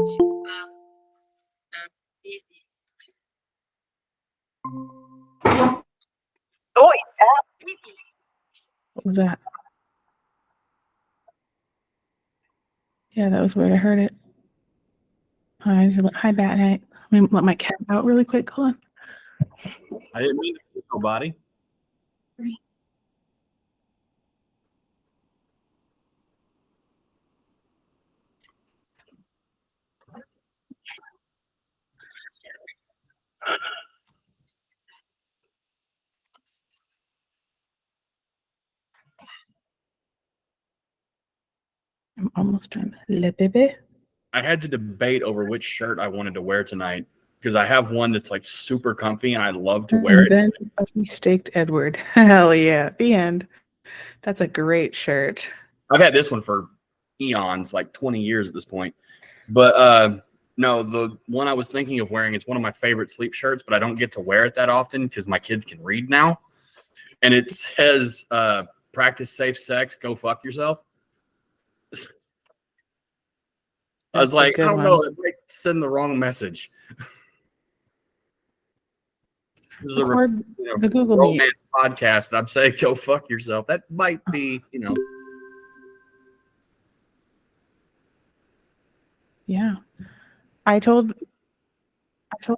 Oh, what was that? Yeah, that was where I heard it. Hi, Bat Night. Let me let my cat out really quick. Hold on. I didn't mean to hit nobody. I'm almost done. Le bébé. I had to debate over which shirt I wanted to wear tonight because I have one that's like super comfy and I love to wear it. Then we staked Edward. Hell yeah. The end. That's a great shirt. I've had this one for eons, like 20 years at this point. But no, the one I was thinking of wearing is one of my favorite sleep shirts, but I don't get to wear it that often because my kids can read now. And it says, practice safe sex, go fuck yourself. I was like, I don't know, it might send the wrong message. This is a the Google romance podcast, and I'm saying go fuck yourself. That might be, Yeah. I told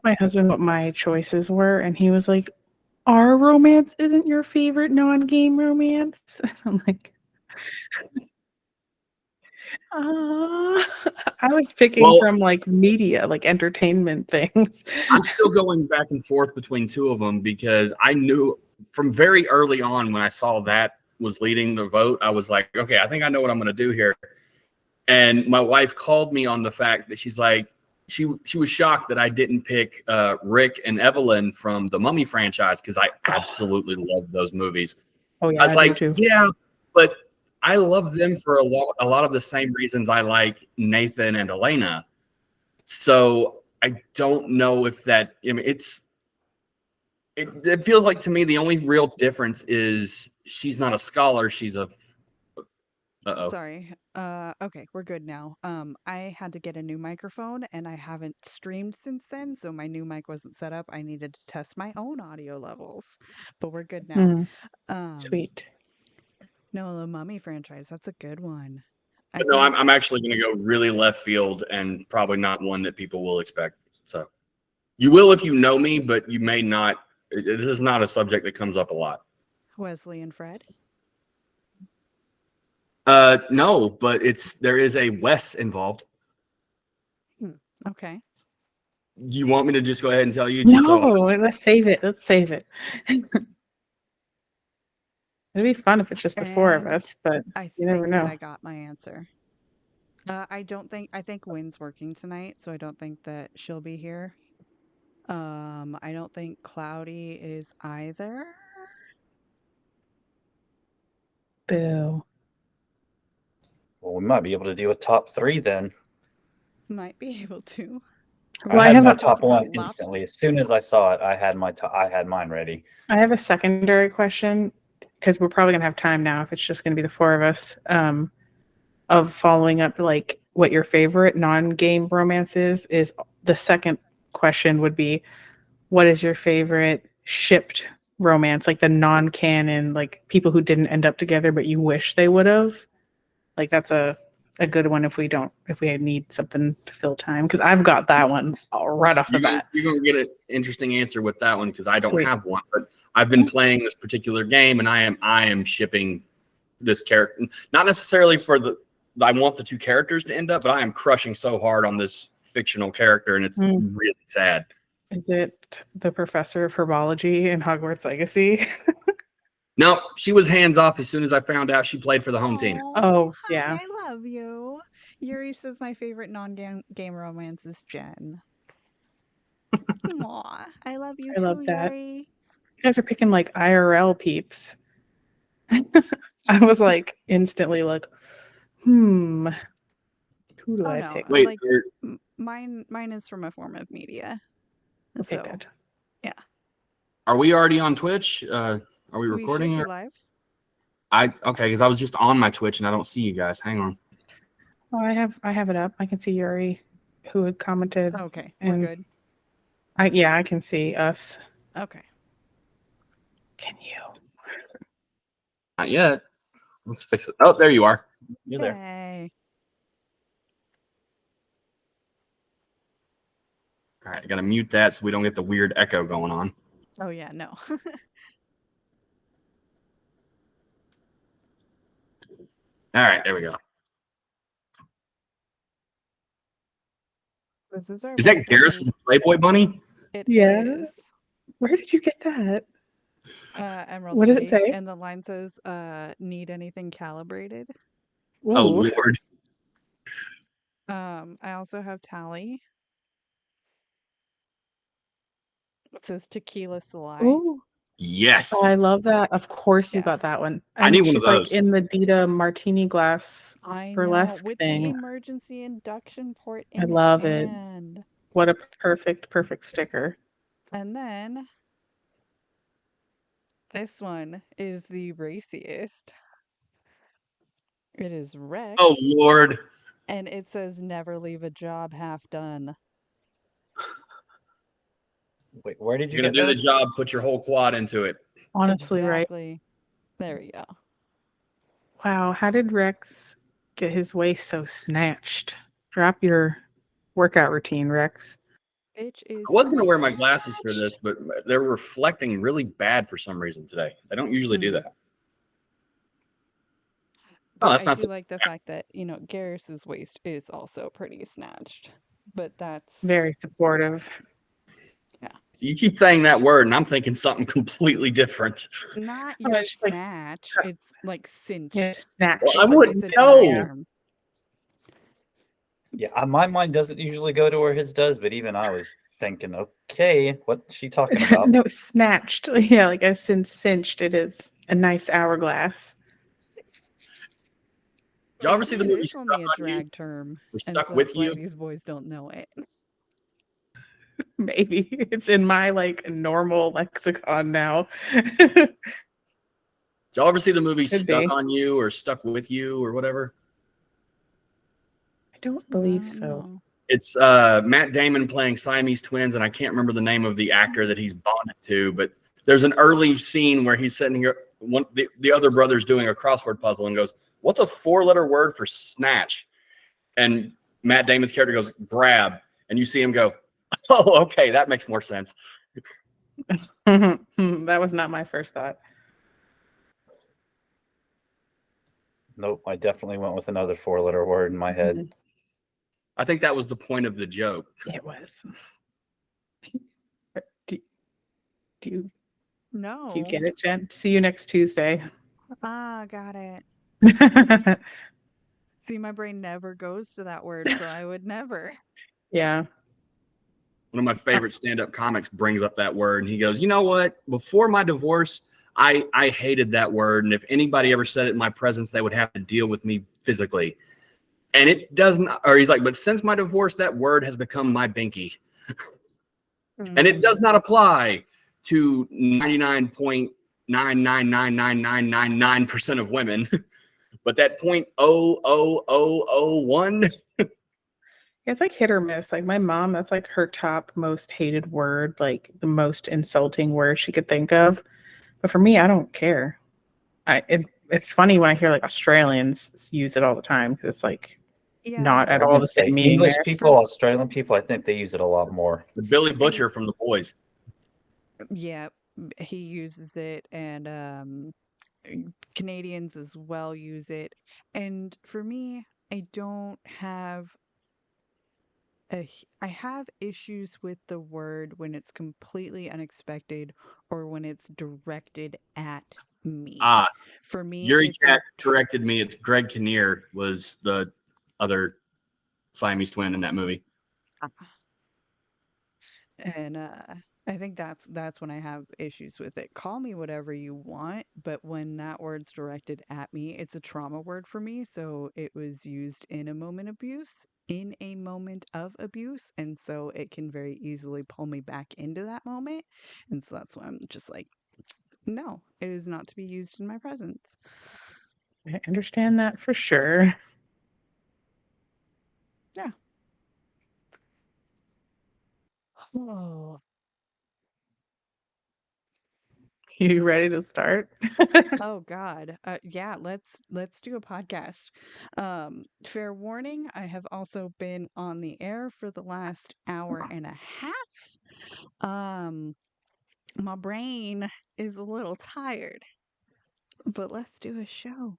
my husband what my choices were, and he was like, "Our romance isn't your favorite non-game romance?" I'm like, I was picking from like media, like entertainment things. I'm still going back and forth between two of them because I knew from very early on when I saw that was leading the vote, I was like, okay, I think I know what I'm going to do here. And my wife called me on the fact that she's like, she was shocked that I didn't pick Rick and Evelyn from the Mummy franchise because I absolutely love those movies. Oh yeah, I was like, yeah, but I love them for a lot of the same reasons I like Nathan and Elena. So I don't know if that. I mean, it feels like to me the only real difference is she's not a scholar; she's a. Sorry. Okay, we're good now. I had to get a new microphone and I haven't streamed since then, so my new mic wasn't set up. I needed to test my own audio levels, but we're good now. Sweet. No, the Mummy franchise, that's a good one. But no, I'm actually going to go really left field and probably not one that people will expect. So you will if you know me, but you may not. It is not a subject that comes up a lot. Wesley and Fred? No, but there is a Wes involved. Okay. You want me to just go ahead and tell you? No, let's save it. Let's save it. It'd be fun if it's just the four of us, but you never know. I got my answer. I think Wynn's working tonight, so I don't think that she'll be here. I don't think Cloudy is either. Boo. Well, we might be able to do a top 3 then. Might be able to. Well, I had my top 1 instantly. As soon as I saw it, I had mine ready. I have a secondary question because we're probably gonna have time now if it's just gonna be the four of us. Of following up like what your favorite non-game romance is the second question would be, what is your favorite shipped romance, like the non-canon, like people who didn't end up together but you wish they would have? Like that's a good one if we need something to fill time, because I've got that one right off the bat. You're gonna get an interesting answer with that one because I don't have one, but I've been playing this particular game and I am shipping this character, not necessarily I want the two characters to end up, but I am crushing so hard on this fictional character and it's really sad. Is it the professor of herbology in Hogwarts Legacy? No, she was hands off as soon as I found out she played for the home team. Oh, yeah. I love you. Yuri says my favorite non-game romance is Jen. Aw, I love you too, love that. Yuri. You guys are picking like IRL peeps. I was like instantly like, who do I pick? Wait, like, mine is from a form of media. Okay, so, good. Yeah. Are we already on Twitch? Are we recording? We live? Okay, because I was just on my Twitch and I don't see you guys. Hang on. Oh, I have it up. I can see Yuri. who had commented. Okay, we're and good. I can see us. Okay. Can you? Not yet. Let's fix it. Oh, there you are. You're there. Yay. All right, I gotta mute that so we don't get the weird echo going on. Oh yeah, no. All right, there we go. This is our Is that wonderful Garrus's Playboy bunny? It Yeah. is. Where did you get that? Emerald What does it City, say? and the line says, "Need anything calibrated?" Oh Ooh. Lord. I also have Tally. It says Tequila Salai. Ooh. Yes. I love that. Of course you Yeah. got that one. I need one of she's like those. in the Dita martini glass I know, burlesque with the thing. emergency induction port I in love it. hand. What a perfect sticker. And then this one is the raciest. It is Rex. Oh Lord. And it says never leave a job half done. Wait, where did you You're gonna get do the those? job, put your whole quad into it. Honestly, right? Exactly. There we go. Wow, how did Rex get his waist so snatched? Drop your workout routine, Rex. Bitch is I was gonna wear my glasses for this, but they're reflecting really bad for some reason today. They don't usually do that. But that's I not do so like the fact that, Garrus's waist is also pretty snatched. But that's Very supportive. So you keep saying that word, and I'm thinking something completely different. not Oh, your it's like- snatch. It's like cinched. Yeah, snatched. Well, I It's like wouldn't cinch in that know. term. Yeah, my mind doesn't usually go to where his does, but even I was thinking, okay, what's she talking about? No, snatched. Yeah, like as in cinched, it is a nice hourglass. Did y'all ever see the Maybe it movie is Stuck only a on You? drag term. Or And Stuck so with that's why You? these boys don't know it. Maybe it's in my like normal lexicon now. Did y'all ever see the movie Could Stuck be. on You or Stuck with You or whatever? I don't believe so. No. It's Matt Damon playing Siamese twins, and I can't remember the name of the actor that he's bonded to, but there's an early scene where he's sitting here, the other brother's doing a crossword puzzle and goes, "What's a 4-letter word for snatch?" And Matt Damon's character goes, "Grab." And you see him go, "Oh, okay, that makes more sense." That was not my first thought. Nope, I definitely went with another 4-letter word in my head. I think that was the point of the joke. It was. Do you No. get it, Jen? See you next Tuesday. Ah, got it. See, my brain never goes to that word, so I would never. Yeah. One of my favorite stand-up comics brings up that word, and he goes, "You know what? Before my divorce, I hated that word, and if anybody ever said it in my presence, they would have to deal with me physically. And it doesn't." Or he's like, "But since my divorce, that word has become my binky, and it does not apply to 99.9999999% of women, but that 0.00001." It's like hit or miss. Like my mom, that's like her top most hated word, like the most insulting word she could think of. But for me, I don't care. It's funny when I hear like Australians use it all the time because it's like not Yeah. at I was all gonna the say, same meaning English there. people, Australian people, I think they use it a lot more. The Billy Butcher from The Boys. Yeah, he uses it, and Canadians as well use it. And for me, I don't have I have issues with the word when it's completely unexpected or when it's directed at me. For me, Yuri it's Cat corrected me. It's Greg Kinnear was the other Siamese twin in that movie. And I think that's when I have issues with it. Call me whatever you want, but when that word's directed at me, it's a trauma word for me. So it was used in a moment of abuse, and so it can very easily pull me back into that moment. And so that's why I'm just like, no, it is not to be used in my presence. I understand that for sure. Yeah. Oh, You ready to start? oh God. Yeah, let's do a podcast. Fair warning, I have also been on the air for the last hour and a half. My brain is a little tired, but let's do a show.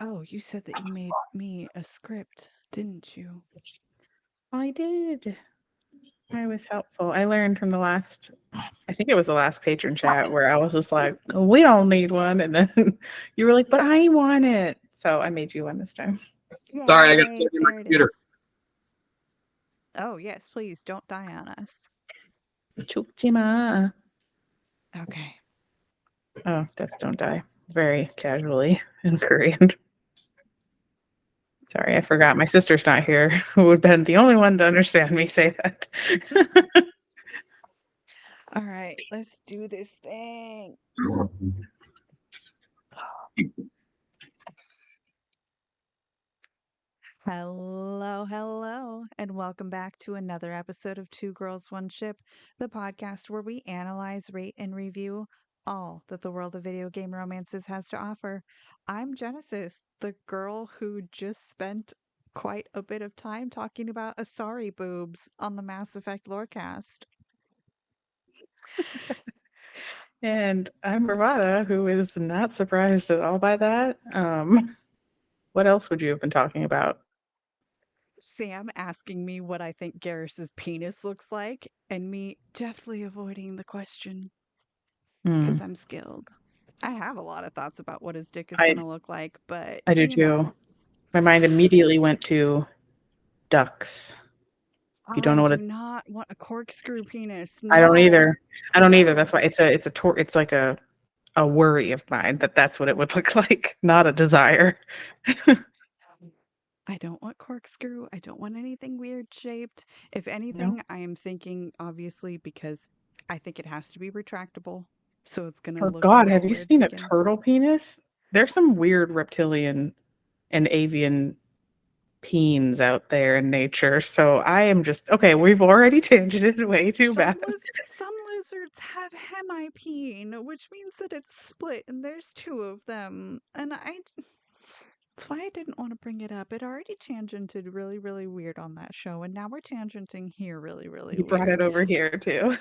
Oh, you said that you made me a script, didn't you? I did. I was helpful. I learned from I think it was the last patron chat where I was just like, we don't need one. And then you were like, but I want it. So I made you one this time. Sorry, I got to Yay, plug in my there it computer. is. Oh, yes, please don't die on us. Chukchima. Okay. Oh, that's don't die. Very casually in Korean. Sorry, I forgot. My sister's not here, who would have been the only one to understand me say that. All right, let's do this thing. Hello, and welcome back to another episode of Two Girls, One Ship, the podcast where we analyze, rate, and review all that the world of video game romances has to offer. I'm Jennasis, the girl who just spent quite a bit of time talking about Asari boobs on the Mass Effect Lorecast. And I'm Virvada, who is not surprised at all by that. What else would you have been talking about? Sam asking me what I think Garrus's penis looks like, and me deftly avoiding the question because I'm skilled. I have a lot of thoughts about what his dick is I going to look like, but I do you know. too. My mind immediately went to ducks. If you don't I know what do not want a corkscrew penis. I don't No. either. I don't either. No. That's why it's like a worry of mine that's what it would look like, not a desire. I don't want corkscrew. I don't want anything weird shaped. If No. anything, I am thinking, obviously, because I think it has to be retractable. So it's going to Oh look a God, little have you weird seen a looking. turtle penis? There's some weird reptilian and avian peens out there in nature. So I am just okay. We've already tangented way too bad. Some lizards have hemipene, which means that it's split, and there's two of them. And that's why I didn't want to bring it up. It already tangented really, really weird on that show, and now we're tangenting here really, really You brought it weird. over here too.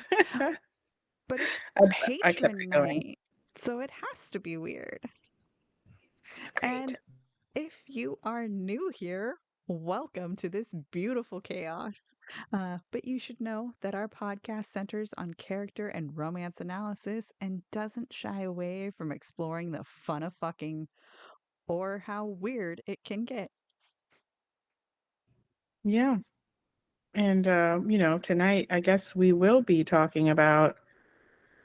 But it's I kept patron it going. night, so it has to be weird. Great. And if you are new here, welcome to this beautiful chaos. But you should know that our podcast centers on character and romance analysis and doesn't shy away from exploring the fun of fucking or how weird it can get. Yeah. And tonight I guess we will be talking about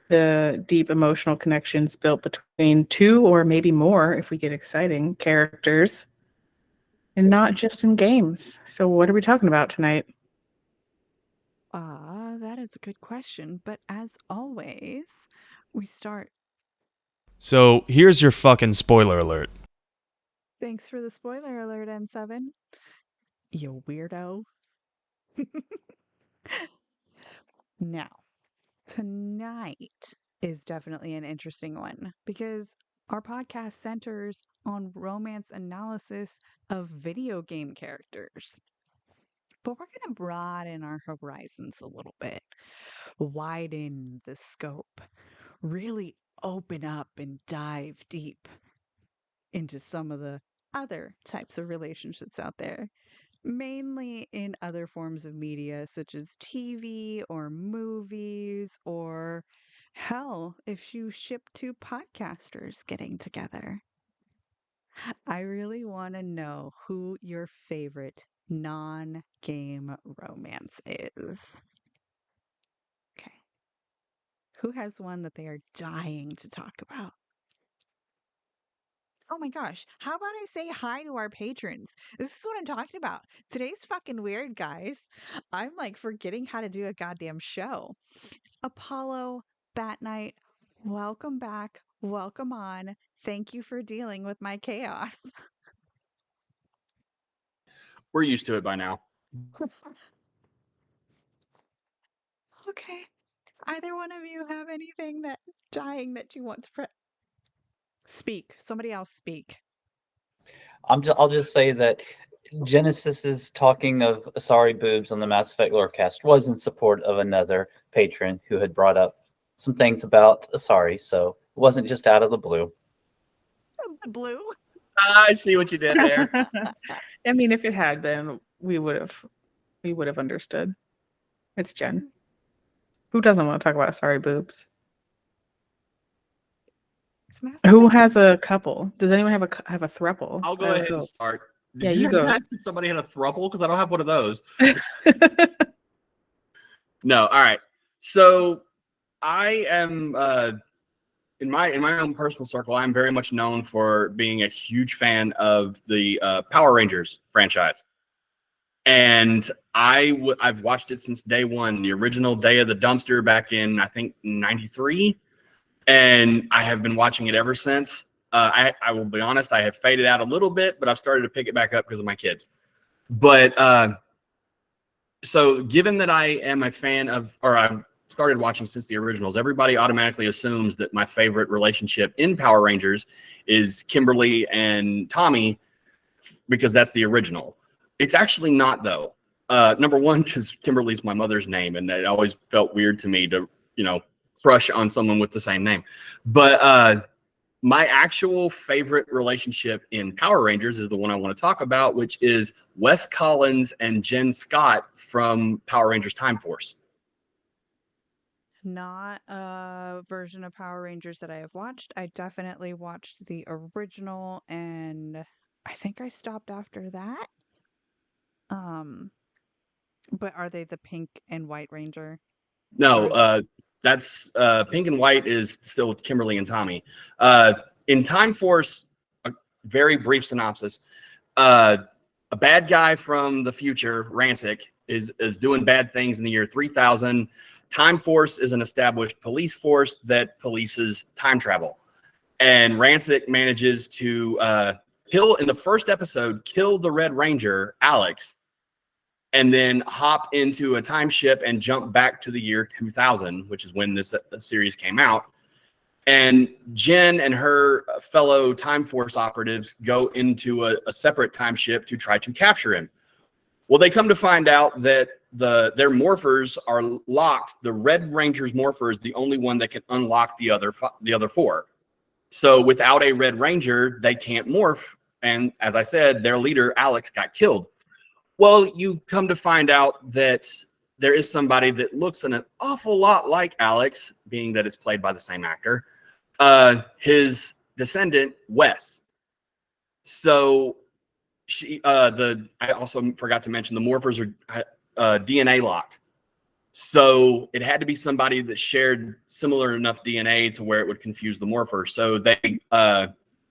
the deep emotional connections built between two or maybe more, if we get exciting, characters, and not just in games. So what are we talking about tonight? That is a good question. But as always, we start. So here's your fucking spoiler alert. Thanks for the spoiler alert, N7. You weirdo. Now, tonight is definitely an interesting one because our podcast centers on romance analysis of video game characters. But we're going to broaden our horizons a little bit, widen the scope, really open up and dive deep into some of the other types of relationships out there, mainly in other forms of media such as TV or movies, or hell, if you ship two podcasters getting together. I really want to know who your favorite non-game romance is. Okay. Who has one that they are dying to talk about? Oh my gosh. How about I say hi to our patrons? This is what I'm talking about. Today's fucking weird, guys. I'm like forgetting how to do a goddamn show. Apollo, Bat Knight, welcome back. Welcome on. Thank you for dealing with my chaos. We're used to it by now. Okay. Either one of you have anything that dying that you want to speak? Somebody else speak. I'll just say that Jennasis' talking of Asari boobs on the Mass Effect Lorecast was in support of another patron who had brought up some things about Asari, so it wasn't just out of the blue. Blue. I see what you did there. I mean, if it had been, we would have understood. It's Jen. Who doesn't want to talk about sorry boobs? Who has a couple? Does anyone have a throuple? I'll go ahead and start. Yeah, Did you you go. ask if somebody had a throuple? Because I don't have one of those. No, all right. So I am in my own personal circle, I'm very much known for being a huge fan of the Power Rangers franchise. And I've watched it since day one, the original Day of the Dumpster back in, I think, 93. And I have been watching it ever since. I will be honest, I have faded out a little bit, but I've started to pick it back up because of my kids. But so given that I am a fan of, or I've started watching since the originals, everybody automatically assumes that my favorite relationship in Power Rangers is Kimberly and Tommy because that's the original. It's actually not, though. Number one, because Kimberly's my mother's name, and it always felt weird to me to, crush on someone with the same name. But my actual favorite relationship in Power Rangers is the one I want to talk about, which is Wes Collins and Jen Scott from Power Rangers Time Force. Not a version of Power Rangers that I have watched. I definitely watched the original, and I think I stopped after that. But are they the pink and white Ranger? No, that's Pink and White is still Kimberly and Tommy. In Time Force, a very brief synopsis. A bad guy from the future, Rancic, is doing bad things in the year 3000. Time Force is an established police force that polices time travel. And Rancic manages to kill, in the first episode, kill the Red Ranger, Alex, and then hop into a time ship and jump back to the year 2000, which is when this series came out. And Jen and her fellow Time Force operatives go into a separate time ship to try to capture him. Well, they come to find out that their morphers are locked. The Red Ranger's morpher is the only one that can unlock the other four. So without a Red Ranger, they can't morph. And as I said, their leader, Alex, got killed. Well, you come to find out that there is somebody that looks an awful lot like Alex, being that it's played by the same actor, his descendant, Wes. So I also forgot to mention the morphers are DNA locked. So it had to be somebody that shared similar enough DNA to where it would confuse the morpher. So they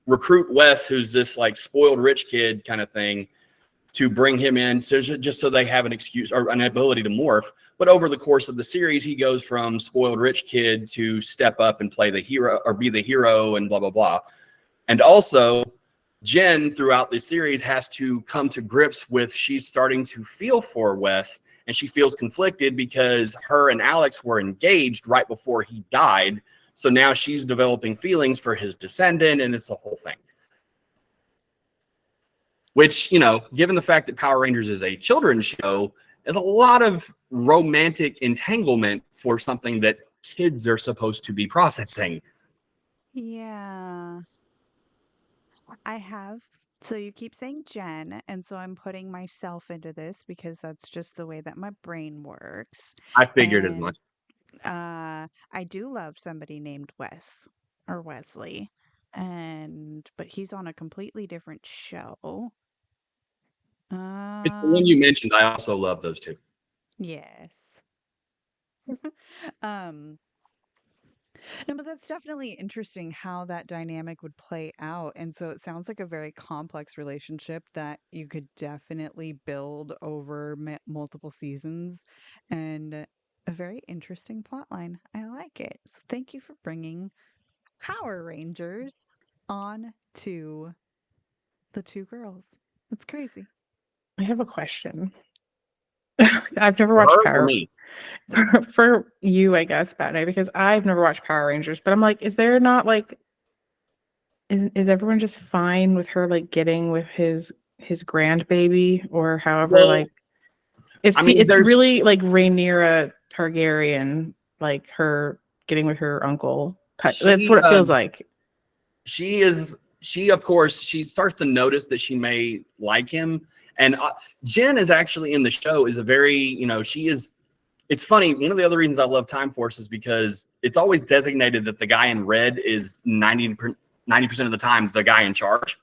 recruit Wes, who's this like spoiled rich kid kind of thing, to bring him in, so just so they have an excuse or an ability to morph. But over the course of the series, he goes from spoiled rich kid to step up and play the hero or be the hero and blah, blah, blah. And also, Jen, throughout the series, has to come to grips with she's starting to feel for Wes, and she feels conflicted because her and Alex were engaged right before he died. So now she's developing feelings for his descendant, and it's a whole thing. Which, given the fact that Power Rangers is a children's show, is a lot of romantic entanglement for something that kids are supposed to be processing. Yeah. I have. So you keep saying Jen, and so I'm putting myself into this because that's just the way that my brain works. I figured as much. I do love somebody named Wes or Wesley, but he's on a completely different show. It's the one you mentioned. I also love those two. Yes. No, but that's definitely interesting how that dynamic would play out. And so it sounds like a very complex relationship that you could definitely build over multiple seasons and a very interesting plot line. I like it. So thank you for bringing Power Rangers on to the two girls. That's crazy. I have a question. I've never For watched her or Power me? for you, I guess, Batman, because I've never watched Power Rangers. But I'm like, is there not like, is everyone just fine with her like getting with his grandbaby or however? Well, Like, it's I mean, it's there's really like Rhaenyra Targaryen, like her getting with her uncle. That's she what it feels like. she of course she starts to notice that she may like him, and Jen is actually in the show is a very she is. It's funny. One of the other reasons I love Time Force is because it's always designated that the guy in red is 90% of the time the guy in charge.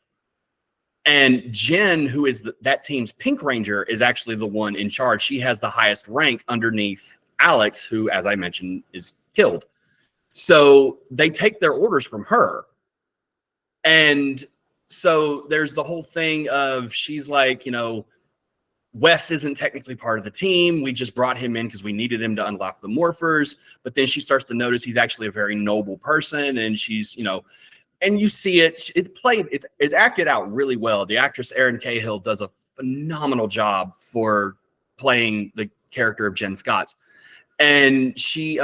And Jen, who is that team's Pink Ranger, is actually the one in charge. She has the highest rank underneath Alex, who, as I mentioned, is killed. So they take their orders from her. And so there's the whole thing of she's like, Wes isn't technically part of the team. We just brought him in because we needed him to unlock the morphers. But then she starts to notice he's actually a very noble person. And she's, and you see it. It's played. It's acted out really well. The actress Erin Cahill does a phenomenal job for playing the character of Jen Scott. And she's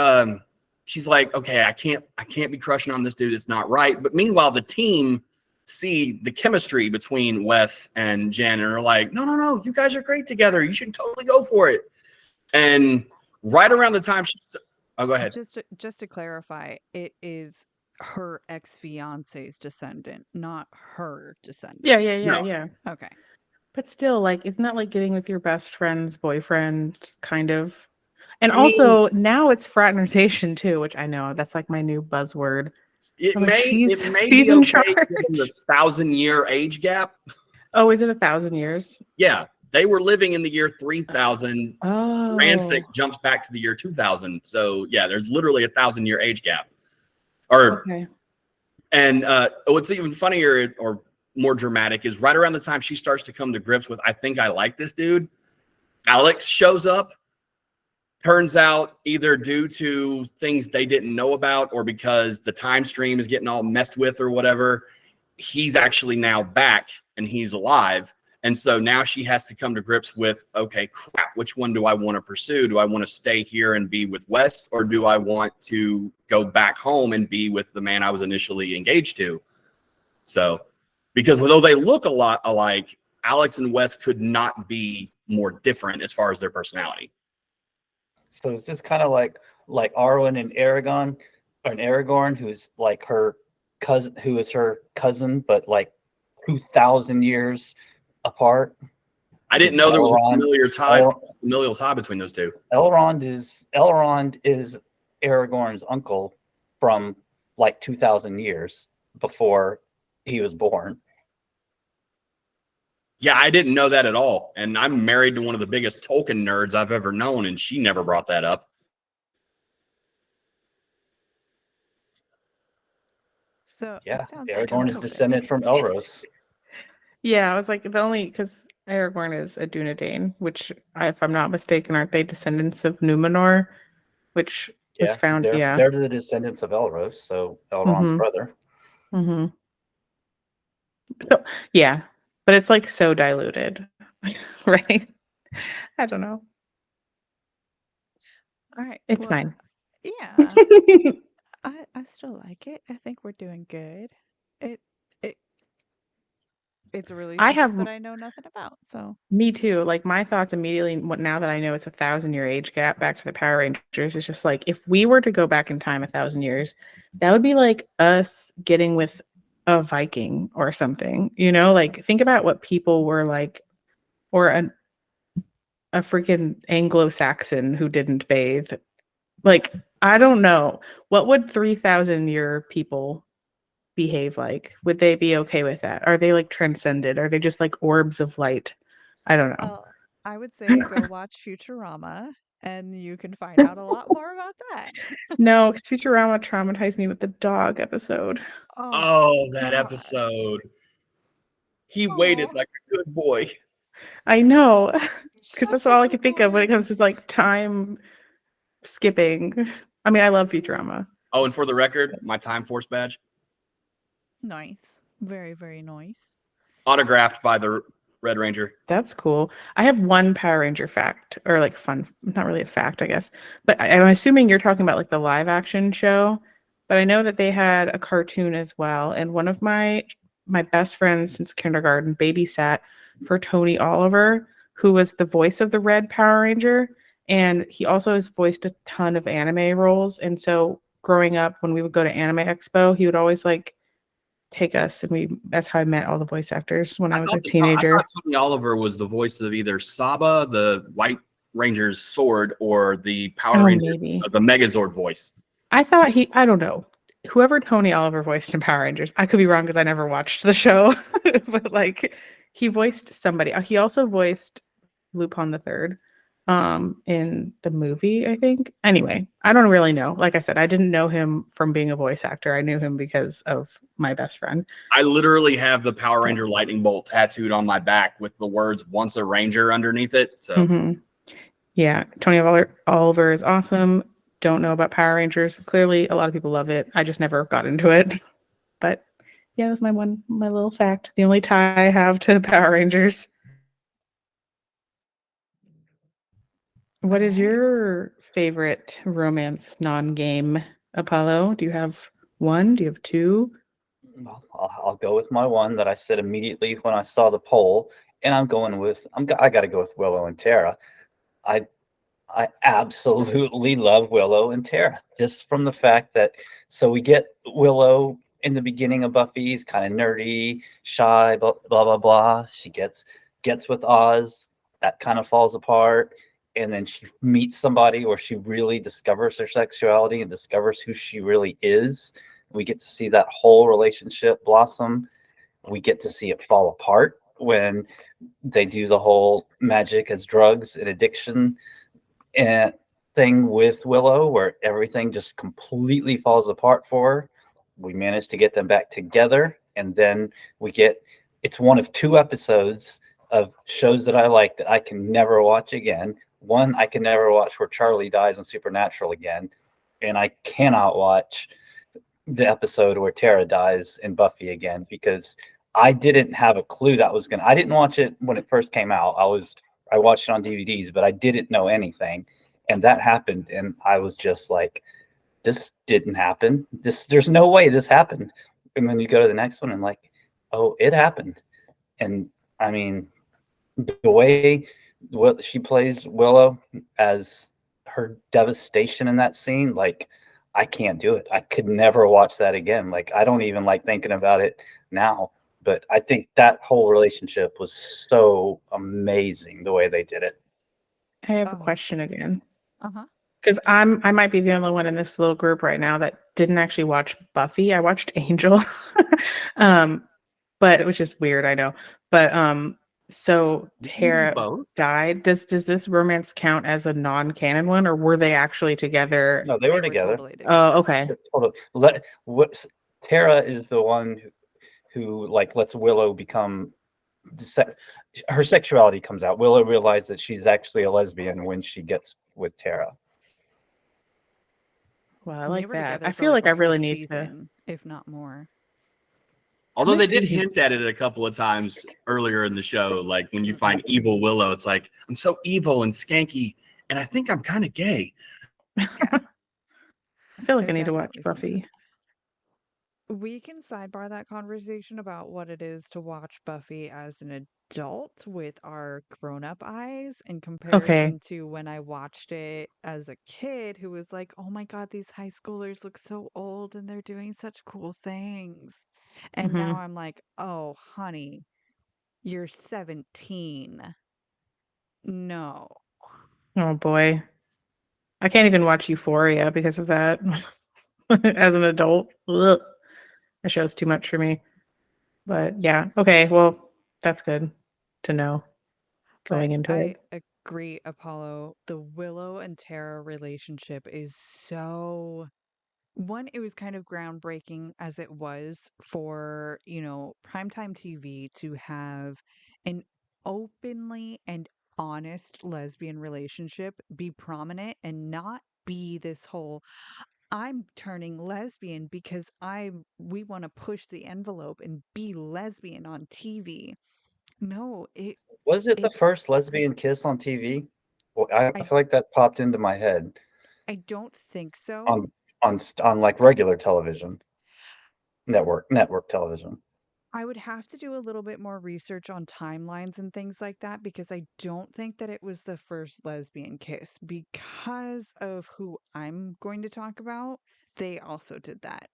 like, okay, I can't be crushing on this dude. It's not right. But meanwhile, the team see the chemistry between Wes and Jen and are like, no, you guys are great together. You should totally go for it. And right around the time go ahead. Just to clarify, it is her ex-fiance's descendant, not her descendant. Yeah. Okay. But still, like, isn't that like getting with your best friend's boyfriend, kind of? And I also, now it's fraternization too, which I know that's like my new buzzword. It I'm like, may she's be in okay charge. given the 1,000-year age gap. Oh, is it 1,000 years? Yeah, they were living in the year 3000. Oh, Rancic jumps back to the year 2000. So yeah, there's literally 1,000-year age gap. Or okay. And what's even funnier or more dramatic is right around the time she starts to come to grips with, I think I like this dude, Alex shows up. Turns out either due to things they didn't know about or because the time stream is getting all messed with or whatever, he's actually now back and he's alive. And so now she has to come to grips with, okay, crap, which one do I want to pursue? Do I want to stay here and be with Wes, or do I want to go back home and be with the man I was initially engaged to? So, because though they look a lot alike, Alex and Wes could not be more different as far as their personality. So is this kind of like Arwen and Aragorn, who's like her cousin, who is her cousin, but like 2,000 years apart? I didn't know there was a familial tie between those two. Elrond is Aragorn's uncle from like 2,000 years before he was born. Yeah, I didn't know that at all. And I'm married to one of the biggest Tolkien nerds I've ever known, and she never brought that up. So Yeah, it sounds Aragorn is like descended from Elros. Yeah, I was like, the only because Aragorn is a Dunedain, which, if I'm not mistaken, aren't they descendants of Numenor, which was found? They're the descendants of Elros, so Elrond's brother. Mm-hmm. So yeah, but it's like so diluted, right? I don't know. All right. It's fine. Yeah. I still like it. I think we're doing good. It's a relationship that I know nothing about. So me too. Like, my thoughts immediately, now that I know it's 1,000-year age gap back to the Power Rangers, it's just like, if we were to go back in time 1,000 years, that would be like us getting with a Viking or something. Like, think about what people were like, or a freaking Anglo-Saxon who didn't bathe. Like, I don't know. What would 3,000-year people behave like? Would they be okay with that? Are they like transcended? Are they just like orbs of light? I don't know. I would say go watch Futurama and you can find out a lot more about that. No, because Futurama traumatized me with the dog episode. Oh, that episode. He waited like a good boy. I know. Because that's all I can think of when it comes to like time skipping. I mean, I love Futurama. Oh, and for the record, my Time Force badge. Nice. Very, very nice. Autographed by the Red Ranger. That's cool. I have one Power Ranger fact, or like fun, not really a fact, I guess. But I'm assuming you're talking about like the live action show. But I know that they had a cartoon as well. And one of my best friends since kindergarten babysat for Tony Oliver, who was the voice of the Red Power Ranger. And he also has voiced a ton of anime roles. And so growing up, when we would go to Anime Expo, he would always like take us, and that's how I met all the voice actors when I was a I teenager. thought Tony Oliver was the voice of either Saba, the White Ranger's sword, or the Power Ranger, Maybe. the Megazord voice. I thought I don't know. Whoever Tony Oliver voiced in Power Rangers, I could be wrong because I never watched the show, but like he voiced somebody. He also voiced Lupin the Third in the movie, I think. Anyway, I don't really know. Like I said, I didn't know him from being a voice actor. I knew him because of my best friend. I literally have the Power Ranger lightning bolt tattooed on my back with the words "Once a Ranger" underneath it. So Yeah, Tony Oliver is awesome. Don't know about Power Rangers. Clearly, a lot of people love it. I just never got into it. But yeah, that was my little fact. The only tie I have to Power Rangers. What is your favorite romance non-game, Apollo? Do you have one? Do you have two? I'll go with my one that I said immediately when I saw the poll, and I got to go with Willow and Tara. I I absolutely love Willow and Tara, just from the fact that we get Willow in the beginning of Buffy's kind of nerdy, shy, blah blah blah blah. She gets with Oz, that kind of falls apart, and then she meets somebody where she really discovers her sexuality and discovers who she really is. We get to see that whole relationship blossom. We get to see it fall apart when they do the whole magic as drugs and addiction and thing with Willow, where everything just completely falls apart for her. We managed to get them back together, and then it's one of two episodes of shows that I like that I can never watch again. One, I can never watch where Charlie dies on Supernatural again, and I cannot watch the episode where Tara dies in Buffy again, because I didn't have a clue that was I didn't watch it when it first came out. I watched it on DVDs, but I didn't know anything. And that happened. And I was just like, this didn't happen. There's no way this happened. And then you go to the next one and like, oh, it happened. And I mean, the way what she plays Willow as her devastation in that scene, like, I can't do it. I could never watch that again. Like, I don't even like thinking about it now. But I think that whole relationship was so amazing the way they did it. I have a question again. Uh-huh. Because I might be the only one in this little group right now that didn't actually watch Buffy. I watched Angel. But which is weird, I know. But so Tara both? died. Does this romance count as a non-canon one, or were they actually together? No, they were together. Totally together. Oh, okay. Tara is the one who like lets Willow become her sexuality comes out. Willow realizes that she's actually a lesbian when she gets with Tara. Well, I They like were that. together I for, feel like I a whole really need to. season, if not more. Although they did seasons? hint at it a couple of times earlier in the show, like when you find evil Willow, it's like, I'm so evil and skanky, and I think I'm kind of gay. I feel like They're I need to watch definitely Buffy. similar. We can sidebar that conversation about what it is to watch Buffy as an adult with our grown-up eyes in comparison to when I watched it as a kid who was like, oh my God, these high schoolers look so old and they're doing such cool things. And now I'm like, oh, honey, you're 17. No. Oh boy. I can't even watch Euphoria because of that. As an adult. Ugh. That show's too much for me. But yeah. Okay, well, that's good to know going into I it. agree, Apollo. The Willow and Tara relationship is so one, it was kind of groundbreaking as it was for, primetime TV to have an openly and honest lesbian relationship be prominent and not be this whole I'm turning lesbian because we want to push the envelope and be lesbian on TV. No, Was it the it's first lesbian kiss on TV? Well, I I feel like that popped into my head I don't think so. on like regular television, network television. I would have to do a little bit more research on timelines and things like that because I don't think that it was the first lesbian kiss because of who I'm going to talk about. They also did that.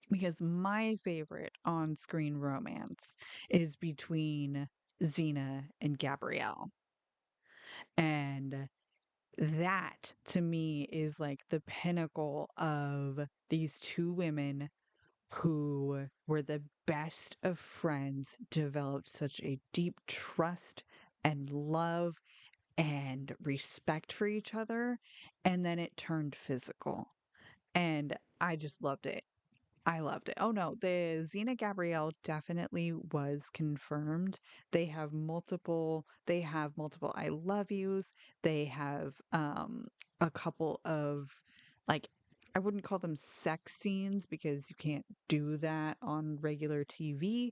Because my favorite on-screen romance is between Xena and Gabrielle. And that to me is like the pinnacle of these two women who were the best of friends, developed such a deep trust and love and respect for each other, and then it turned physical. And I just loved it. I loved it. Oh no, the Xena Gabrielle definitely was confirmed. They have multiple I love yous. They have a couple of like I wouldn't call them sex scenes because you can't do that on regular TV,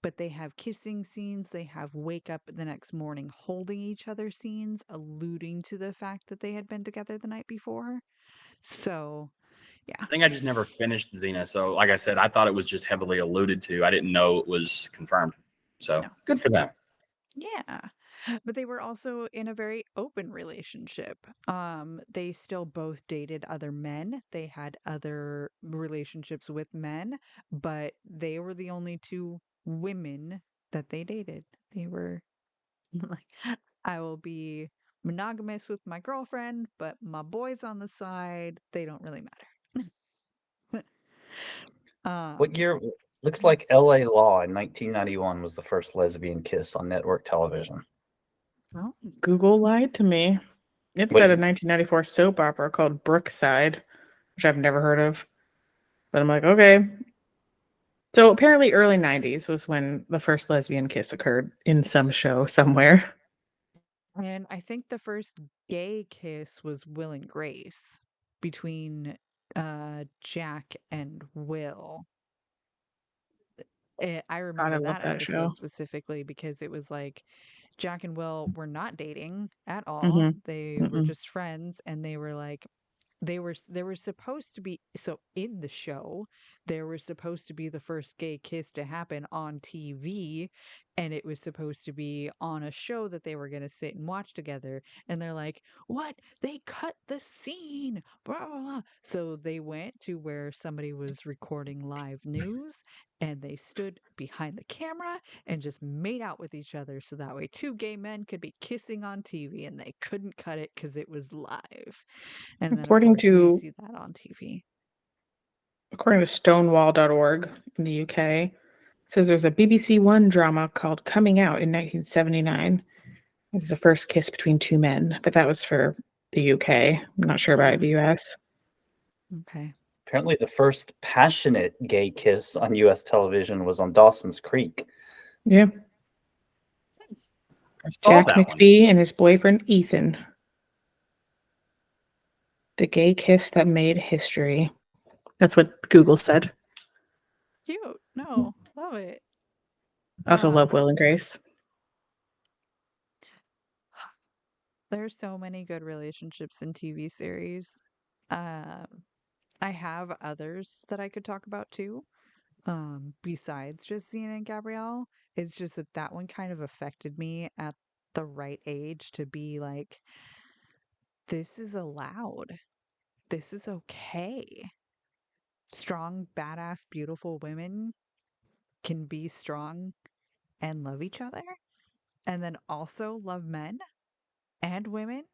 but they have kissing scenes, they have wake up the next morning holding each other scenes, alluding to the fact that they had been together the night before. So, yeah. I think I just never finished Xena. So, like I said, I thought it was just heavily alluded to. I didn't know it was confirmed. So, No. good for them. Yeah. But they were also in a very open relationship. They still both dated other men. They had other relationships with men, but they were the only two women that they dated. They were like, I will be monogamous with my girlfriend, but my boys on the side, they don't really matter. What um, year? Looks like L.A. Law in 1991 was the first lesbian kiss on network television. well, Google lied to me. It What? said a 1994 soap opera called Brookside, which I've never heard of. But I'm like, okay. So apparently, early 90s was when the first lesbian kiss occurred in some show somewhere. and I think the first gay kiss was Will and Grace between Jack and Will. I God, I remember love that that show. episode specifically because it was like Jack and Will were not dating at all. Mm-hmm. They were Mm-mm. just friends and they were like they were supposed to be so in the show there was supposed to be the first gay kiss to happen on TV, and it was supposed to be on a show that they were going to sit and watch together, and they're like, what, they cut the scene, blah, blah, blah. So they went to where somebody was recording live news and they stood behind the camera and just made out with each other so that way two gay men could be kissing on TV and they couldn't cut it because it was live. And then, of According course, we to see that on TV. according to stonewall.org in the UK, it says there's a BBC One drama called Coming Out in 1979. This is the first kiss between two men, but that was for the UK. I'm not sure about the US. Okay. Apparently, the first passionate gay kiss on U.S. television was on Dawson's Creek. Yeah. I saw Jack that one. McPhee and his boyfriend Ethan. The gay kiss that made history. That's what Google said. Cute. No, love it. I also Um, love Will and Grace. there's so many good relationships in TV series. Um, I have others that I could talk about too. Besides just Xena and Gabrielle, it's just that that one kind of affected me at the right age to be like, this is allowed. This is okay. Strong, badass, beautiful women can be strong and love each other, and then also love men and women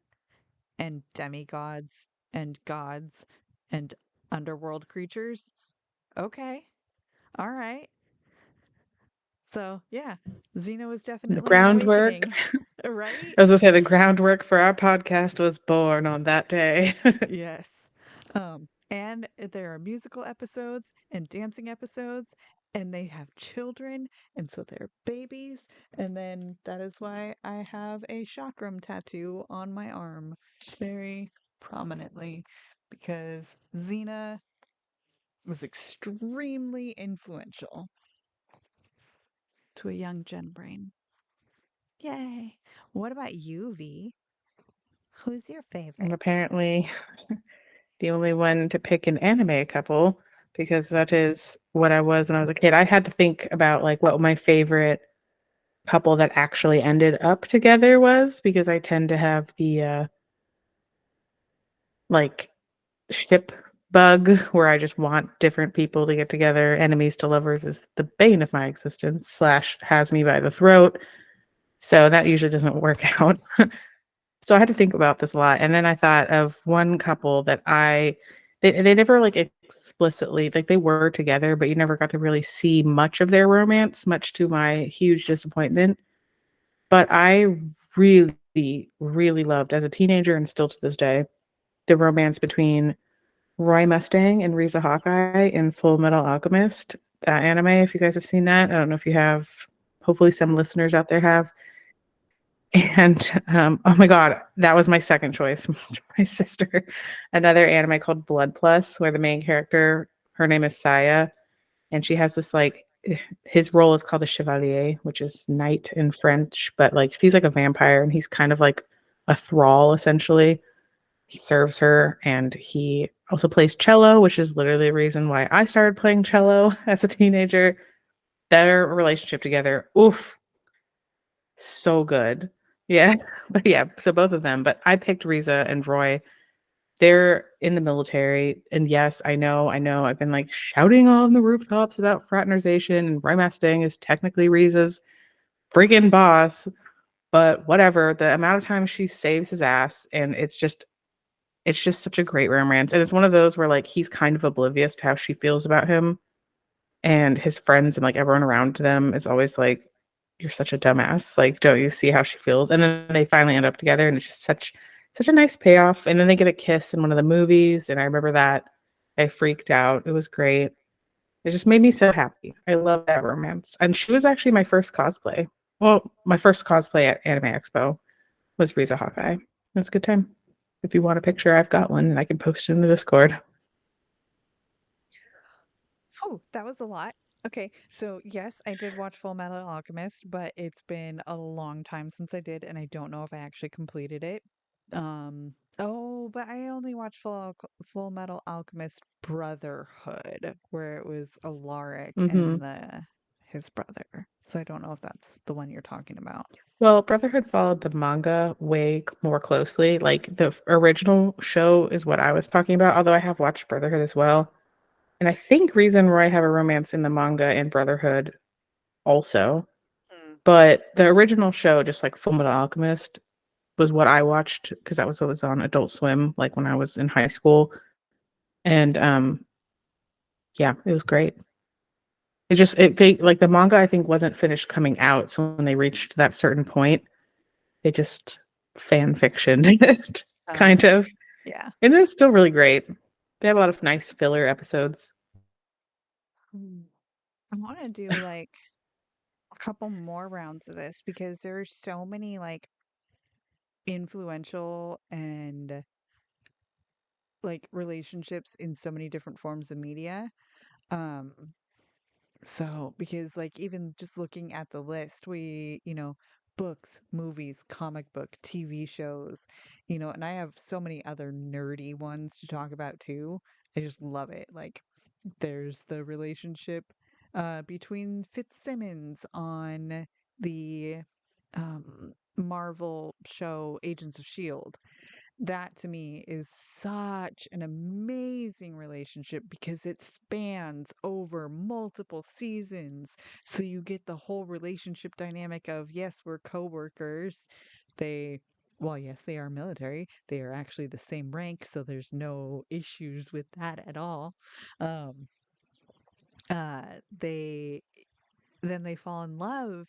and demigods and gods and underworld creatures. Okay. All right. So, yeah, Xena was The definitely an groundwork. awakening, right? I was going to say the groundwork for our podcast was born on that day. Yes. And there are musical episodes and dancing episodes, and they have children, and so they're babies. And then that is why I have a chakram tattoo on my arm very prominently, because Xena was extremely influential. To a young Gen brain. Yay. What about you, V? Who's your I'm favorite? apparently the only one to pick an anime couple because that is what I was when I was a kid. I had to think about like what my favorite couple that actually ended up together was because I tend to have the like ship bug where I just want different people to get together. Enemies to lovers is the bane of my existence, slash has me by the throat. So that usually doesn't work out. So I had to think about this a lot. And then I thought of one couple that they never like explicitly like they were together, but you never got to really see much of their romance, much to my huge disappointment. But I really, really loved as a teenager and still to this day, the romance between Roy Mustang and Riza Hawkeye in Full Metal Alchemist, that anime, if you guys have seen that. I don't know if you have. Hopefully some listeners out there have. And oh my god, that was my second choice. My sister, another anime called Blood Plus, where the main character, her name is Saya, and she has this like his role is called a chevalier, which is knight in French, but like she's like a vampire and he's kind of like a thrall essentially. He serves her and he also plays cello, which is literally the reason why I started playing cello as a teenager. Their relationship together, oof, so good. Yeah. But yeah, so both of them. But I picked Riza and Roy. They're in the military. And yes, I know. I've been like shouting on the rooftops about fraternization, and Roy Mustang is technically Riza's freaking boss. But whatever. The amount of time she saves his ass, and it's just such a great romance. And it's one of those where like he's kind of oblivious to how she feels about him. And his friends and like everyone around them is always like, "You're such a dumbass. Like, don't you see how she feels?" And then they finally end up together, and it's just such a nice payoff. And then they get a kiss in one of the movies, and I remember that I freaked out. It was great. It just made me so happy. I love that romance. And she was actually my first cosplay. Well, my first cosplay at Anime Expo was Riza Hawkeye. It was a good time. If you want a picture, I've got one, and I can post it in the Discord. Oh, that was a lot. Okay, so yes, I did watch Full Metal Alchemist, but it's been a long time since I did, and I don't know if I actually completed it. But I only watched Full Metal Alchemist Brotherhood, where it was Alaric Hmm. and the his brother. So I don't know if that's the one you're talking about. Well, Brotherhood followed the manga way more closely. Like the original show is what I was talking about, although I have watched Brotherhood as well. And I think Reason Roy have a romance in the manga and Brotherhood also. Hmm. But the original show, just like Full Metal Alchemist, was what I watched because that was what was on Adult Swim, like when I was in high school. And yeah, it was great. Like the manga I think wasn't finished coming out, so when they reached that certain point, they just fan fictioned it, kind of. Yeah. And it's still really great. They have a lot of nice filler episodes. I want to do like a couple more rounds of this because there are so many like influential and like relationships in so many different forms of media. Um, so because like even just looking at the list, books, movies, comic book, TV shows, and I have so many other nerdy ones to talk about too. I just love it. Like there's the relationship between Fitzsimmons on the Marvel show Agents of S.H.I.E.L.D. That to me is such an amazing relationship because it spans over multiple seasons. So you get the whole relationship dynamic of, yes, we're coworkers. They, well, yes, they are military. They are actually the same rank, so there's no issues with that at all. Um, they then they fall in love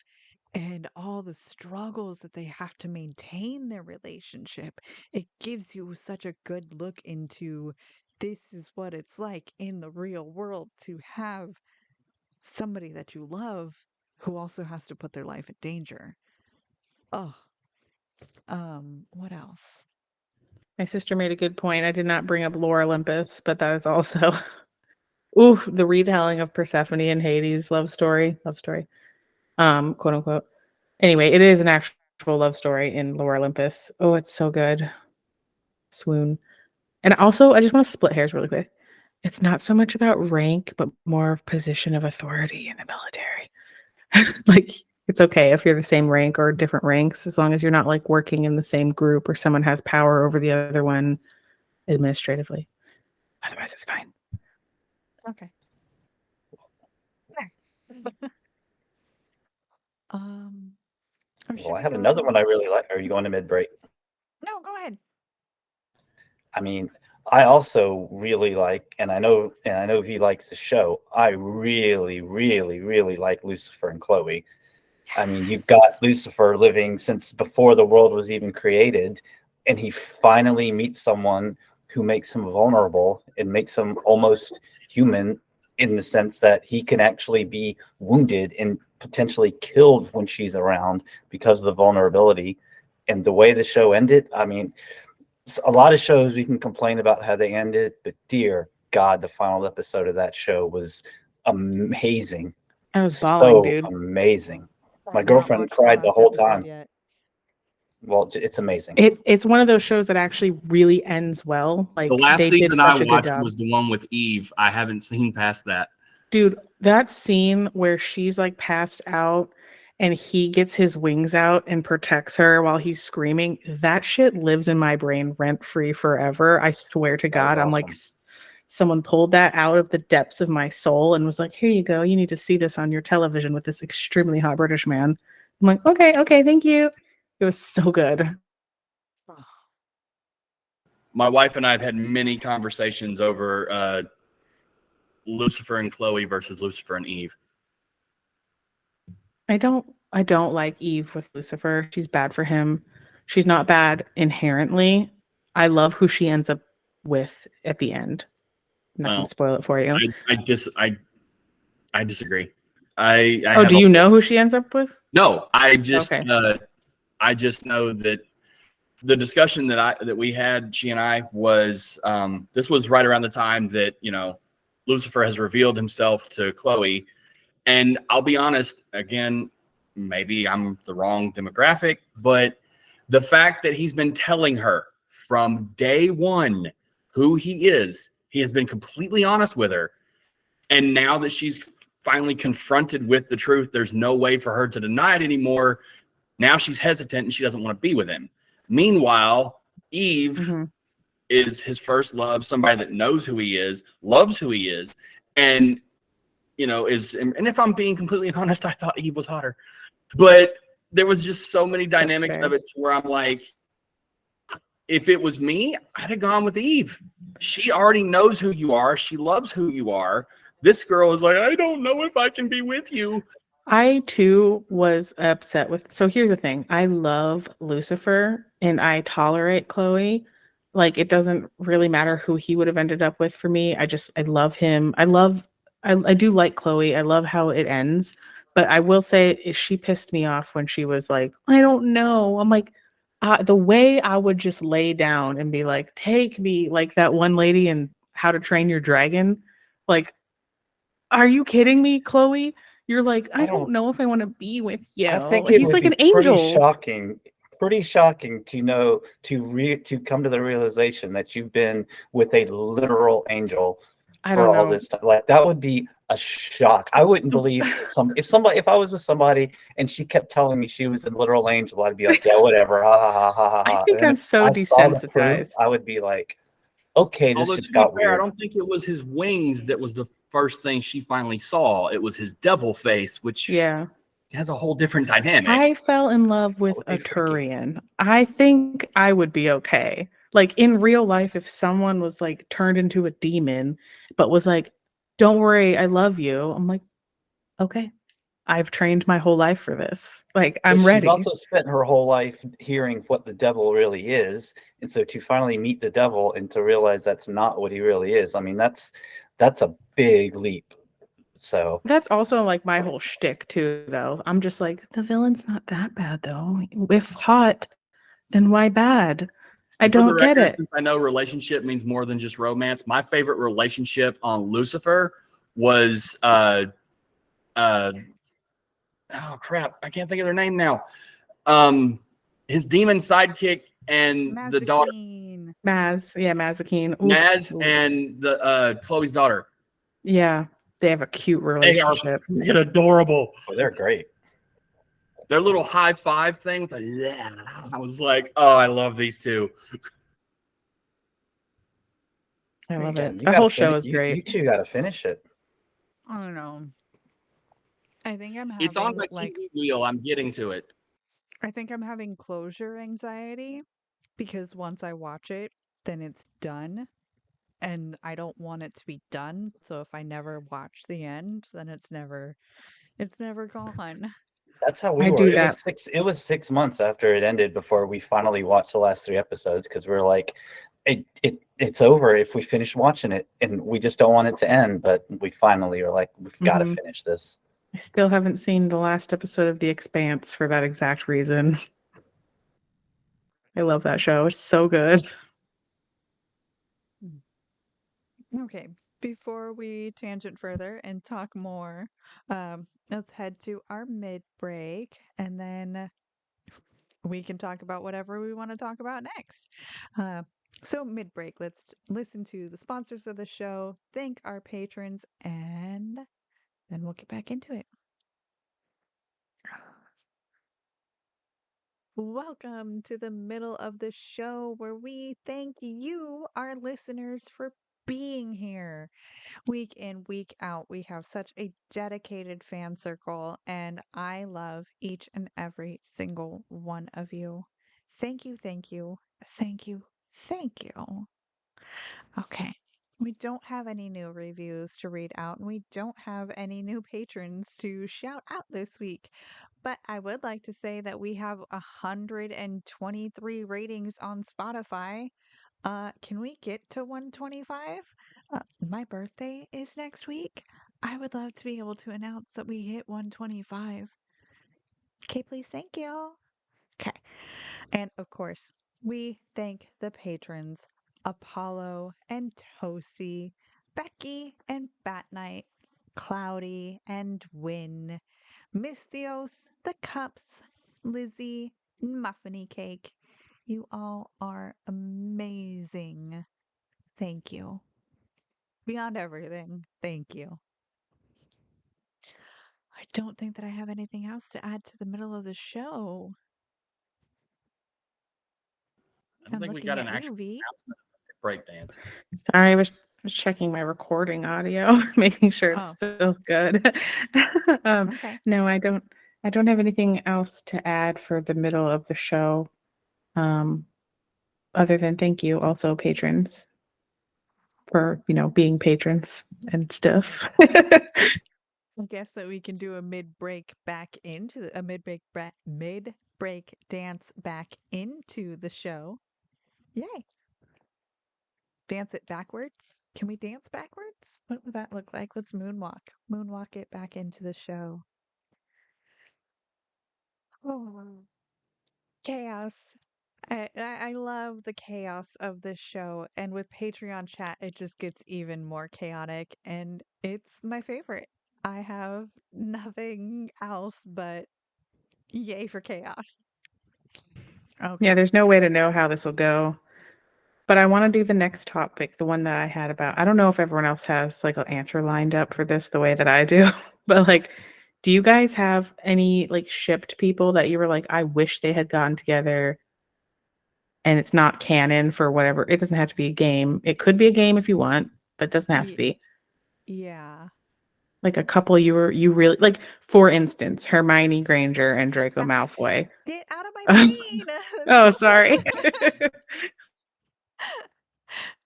and all the struggles that they have to maintain their relationship. It gives you such a good look into this is what it's like in the real world to have somebody that you love who also has to put their life in danger. Oh, what else? My sister made a good point. I did not bring up Lore Olympus, but that is also ooh, the retelling of Persephone and Hades love story. Love story. quote unquote. Anyway, it is an actual love story in Lower Olympus. Oh, it's so good. Swoon. And also, I just want to split hairs really quick. It's not so much about rank, but more of position of authority in the military. Like, it's okay if you're the same rank or different ranks, as long as you're not like working in the same group or someone has power over the other one administratively. Otherwise, it's fine. Okay. Nice. Should Well, I we have another go? one I really like. Are you going to mid break? No, go ahead. I mean, I also really like, and I know V likes the show. I really, really, really like Lucifer and Chloe. I mean, you've got Lucifer living since before the world was even created, and he finally meets someone who makes him vulnerable and makes him almost human in the sense that he can actually be wounded and potentially killed when she's around because of the vulnerability. And the way the show ended, I mean, a lot of shows we can complain about how they ended, but dear God, the final episode of that show was amazing. I was bawling, dude. Amazing. My I've not girlfriend watched cried the last whole episode time. yet. Well, it's amazing. It's one of those shows that actually really ends well. Like, The last they did season I such a good watched job. was the one with Eve. I haven't seen past that. Dude, that scene where she's like passed out and he gets his wings out and protects her while he's screaming, that shit lives in my brain rent free forever. I swear to God. I'm like, awesome. someone pulled that out of the depths of my soul and was like, here you go. You need to see this on your television with this extremely hot British man. I'm like, okay, thank you. It was so good. My wife and I have had many conversations over Lucifer and Chloe versus Lucifer and Eve. I don't like Eve with Lucifer. She's bad for him. She's not bad inherently. I love who she ends up with at the end. I'm not going Well, to spoil it for you. I disagree. I Oh, do you know who she ends up with? No, I just Okay. I just know that the discussion that we had, she and I, was this was right around the time that, you know, Lucifer has revealed himself to Chloe. And I'll be honest, again, maybe I'm the wrong demographic, but the fact that he's been telling her from day one who he has been completely honest with her. And now that she's finally confronted with the truth, there's no way for her to deny it anymore. Now she's hesitant and she doesn't want to be with him. Meanwhile, Eve is his first love, somebody that knows who he is, loves who he is, and, you know, and if I'm being completely honest, I thought Eve was hotter. But there was just so many dynamics of it to where I'm like, if it was me, I'd have gone with Eve. She already knows who you are. She loves who you are. This girl is like, I don't know if I can be with you. I too was upset with. So here's the thing. I love Lucifer and I tolerate Chloe. Like, it doesn't really matter who he would have ended up with for me. I love him. I do like Chloe. I love how it ends. But I will say she pissed me off when she was like, I don't know. I'm like, the way I would just lay down and be like, take me, like that one lady in How to Train Your Dragon. Like, are you kidding me, Chloe? You're like, I don't know if I want to be with you. I think it He's would like be an angel. pretty shocking to know to come to the realization that you've been with a literal angel for all this time. Like, that would be a shock. I wouldn't believe if I was with somebody and she kept telling me she was a literal angel, I'd be like, yeah, whatever. Ha ha ha ha ha. I think I'm so desensitized. I would be like, okay, this Although, just to be got fair, I weird. don't think it was his wings that was the first thing she finally saw. It was his devil face, which has a whole different dynamic. I fell in love with a Turian. I think I would be okay. Like, in real life, if someone was like turned into a demon, but was like, don't worry, I love you. I'm like, okay, I've trained my whole life for this. Like, I'm ready. She's also spent her whole life hearing what the devil really is. And so to finally meet the devil and to realize that's not what he really is, I mean, that's a big leap. So that's also like my whole shtick too, though. I'm just like, the villain's not that bad, though. If hot, then why bad? I don't get it. Since I know relationship means more than just romance, my favorite relationship on Lucifer was oh crap, I can't think of their name now. His demon sidekick and the daughter, Mazikeen. Mazikeen. Naz, and the Chloe's daughter. Yeah, they have a cute They are relationship. freaking adorable. Oh, they're great. Their little high five thing with yeah. I was like, oh, I love these two. I love Yeah, it. you The gotta whole show finish. is You great. two got to finish it. I don't know. I think I'm It's on having my like TV wheel. I'm getting to it. I think I'm having closure anxiety because once I watch it, then it's done. And I don't want it to be done. So if I never watch the end, then it's never gone. That's how we I were. do that. It was 6 months after it ended before we finally watched the last 3 episodes because we were like, it's over if we finish watching it, and we just don't want it to end. But we finally are like, we've got to Mhm. finish this. I still haven't seen the last episode of The Expanse for that exact reason. I love that show. It's so good. Okay, before we tangent further and talk more, let's head to our mid break and then we can talk about whatever we want to talk about next. So, mid break, let's listen to the sponsors of the show, thank our patrons, and then we'll get back into it. Welcome to the middle of the show where we thank you, our listeners, for being here. Week in, week out, we have such a dedicated fan circle, and I love each and every single one of you. Thank you, thank you, thank you, thank you. Okay. We don't have any new reviews to read out, and we don't have any new patrons to shout out this week. But I would like to say that we have 123 ratings on Spotify. Can we get to 125? My birthday is next week. I would love to be able to announce that we hit 125. Okay, please, thank you. Okay. And of course, we thank the patrons Apollo and Toasty, Becky and Bat Knight, Cloudy and Win, Mystios, the Cups, Lizzie, Muffiny Cake. You all are amazing. Thank you. Beyond everything, thank you. I don't think that I have anything else to add to the middle of the show. I don't I'm think we looking got at an you, actual V. announcement of breakdance. Sorry, I was checking my recording audio, making sure it's Oh, still good. okay. No, I don't have anything else to add for the middle of the show. Other than thank you also patrons for, being patrons and stuff. I guess that we can do a mid-break back into a mid-break dance back into the show. Yay. Dance it backwards. Can we dance backwards? What would that look like? Let's moonwalk. Moonwalk it back into the show. Oh, chaos. I love the chaos of this show, and with Patreon chat, it just gets even more chaotic, and it's my favorite. I have nothing else but yay for chaos. Okay. Yeah, there's no way to know how this will go. But I want to do the next topic, the one that I had about. I don't know if everyone else has like an answer lined up for this the way that I do, but like, do you guys have any like shipped people that you were like, I wish they had gotten together and it's not canon for whatever? It doesn't have to be a game. It could be a game if you want, but it doesn't have to be. Yeah. Like a couple you really like, for instance, Hermione Granger and Draco Malfoy. Get out of my brain. Oh, No. sorry.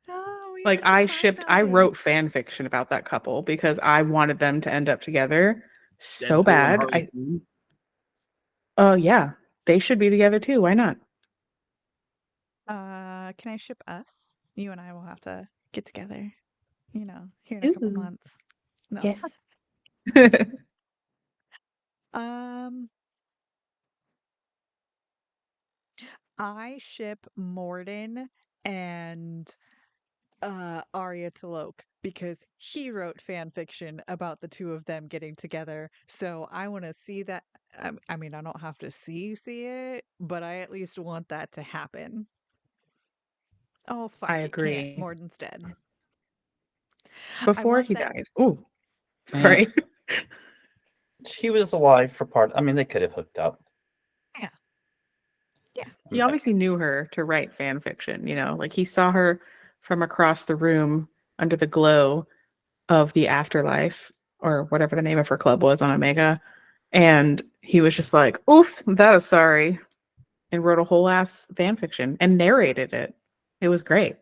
No, we Like have to talk about I it. wrote fan fiction about that couple because I wanted them to end up together so Deadpool and bad. Harley Quinn. Yeah, they should be together too. Why not? Can I ship us? You and I will have to get together, here in a couple Ooh, months. No. yes. Um, I ship Morden and Arya Taloke because he wrote fan fiction about the two of them getting together. So I want to see that. I mean, I don't have to see it, but I at least want that to happen. Oh, fuck I it. Can't. agree. Morden's dead. I Before want he that. died. Ooh, sorry. She was alive for part. I mean, they could have hooked up. Yeah. Yeah. He obviously knew her to write fan fiction, like he saw her from across the room under the glow of the afterlife or whatever the name of her club was on Omega. And he was just like, oof, that is sorry. And wrote a whole ass fan fiction and narrated it. It was great.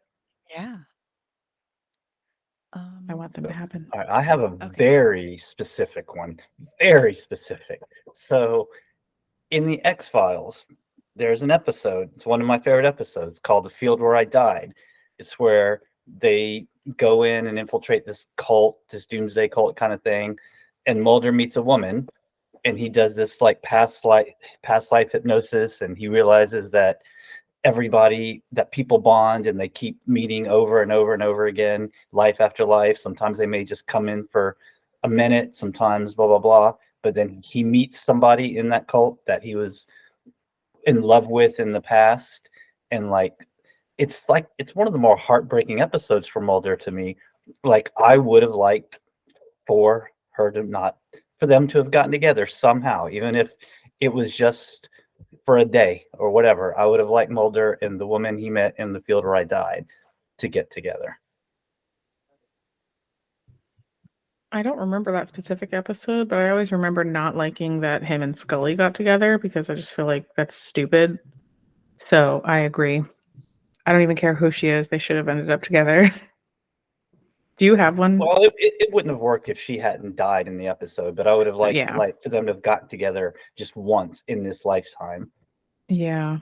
Yeah. I want them to happen. All right, I have a Okay. very specific one. Very specific. So, in the X-Files, there's an episode. It's one of my favorite episodes called "The Field Where I Died." It's where they go in and infiltrate this cult, this doomsday cult kind of thing, and Mulder meets a woman, and he does this like past life hypnosis, and he realizes that people bond and they keep meeting over and over and over again, life after life. Sometimes they may just come in for a minute, sometimes blah blah blah, but then he meets somebody in that cult that he was in love with in the past, and it's one of the more heartbreaking episodes for Mulder to me. Like, I would have liked for them to have gotten together somehow, even if it was just for a day or whatever. I would have liked Mulder and the woman he met in the field where I died to get together. I don't remember that specific episode, but I always remember not liking that him and Scully got together because I just feel like that's stupid. So I agree. I don't even care who she is. They should have ended up together. Do you have one? Well, it wouldn't have worked if she hadn't died in the episode, but I would have liked Yeah. for them to have gotten together just once in this lifetime. Yeah.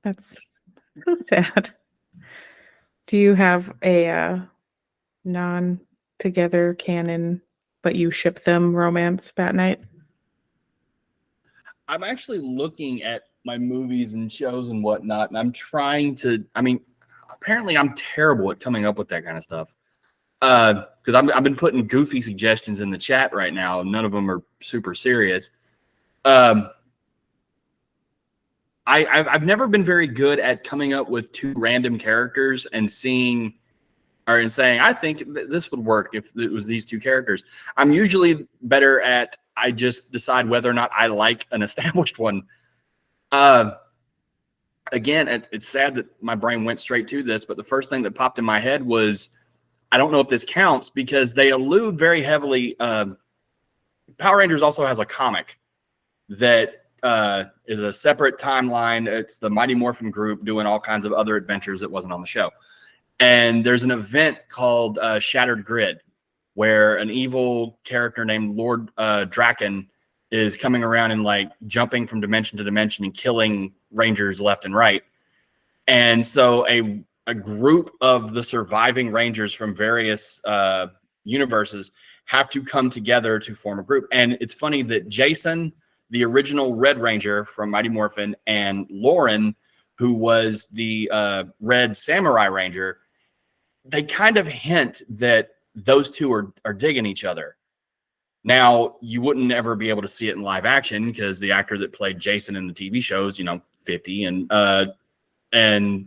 That's so sad. Do you have a non-together canon, but you ship them romance, Bat Night? I'm actually looking at my movies and shows and whatnot, and I'm trying to. I mean, apparently I'm terrible at coming up with that kind of stuff. Because I've been putting goofy suggestions in the chat right now. None of them are super serious. I've never been very good at coming up with two random characters and saying, I think this would work if it was these two characters. I'm usually better at, I just decide whether or not I like an established one. Again, it's sad that my brain went straight to this, but the first thing that popped in my head was, I don't know if this counts because they allude very heavily. Power Rangers also has a comic that is a separate timeline. It's the Mighty Morphin Group doing all kinds of other adventures that wasn't on the show. And there's an event called Shattered Grid, where an evil character named Lord Draken is coming around and like jumping from dimension to dimension and killing Rangers left and right. And so a group of the surviving Rangers from various universes have to come together to form a group. And it's funny that Jason, the original Red Ranger from Mighty Morphin, and Lauren, who was the Red Samurai Ranger, they kind of hint that those two are digging each other. Now, you wouldn't ever be able to see it in live action because the actor that played Jason in the TV shows, 50, and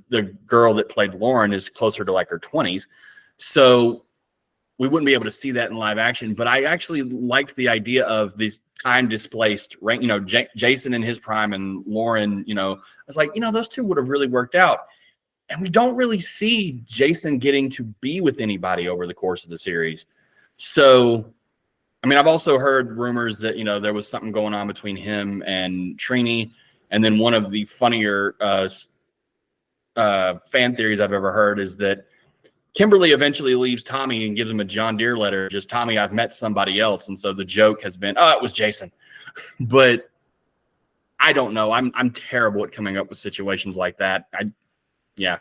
the girl that played Lauren is closer to like her 20s. So we wouldn't be able to see that in live action. But I actually liked the idea of these time displaced, Jason in his prime and Lauren, I was like, those two would have really worked out. And we don't really see Jason getting to be with anybody over the course of the series. So, I mean, I've also heard rumors that, there was something going on between him and Trini. And then one of the funnier fan theories I've ever heard is that Kimberly eventually leaves Tommy and gives him a John Deere letter. Just, Tommy, I've met somebody else. And so the joke has been, it was Jason. But I don't know. I'm terrible at coming up with situations like that. Yeah.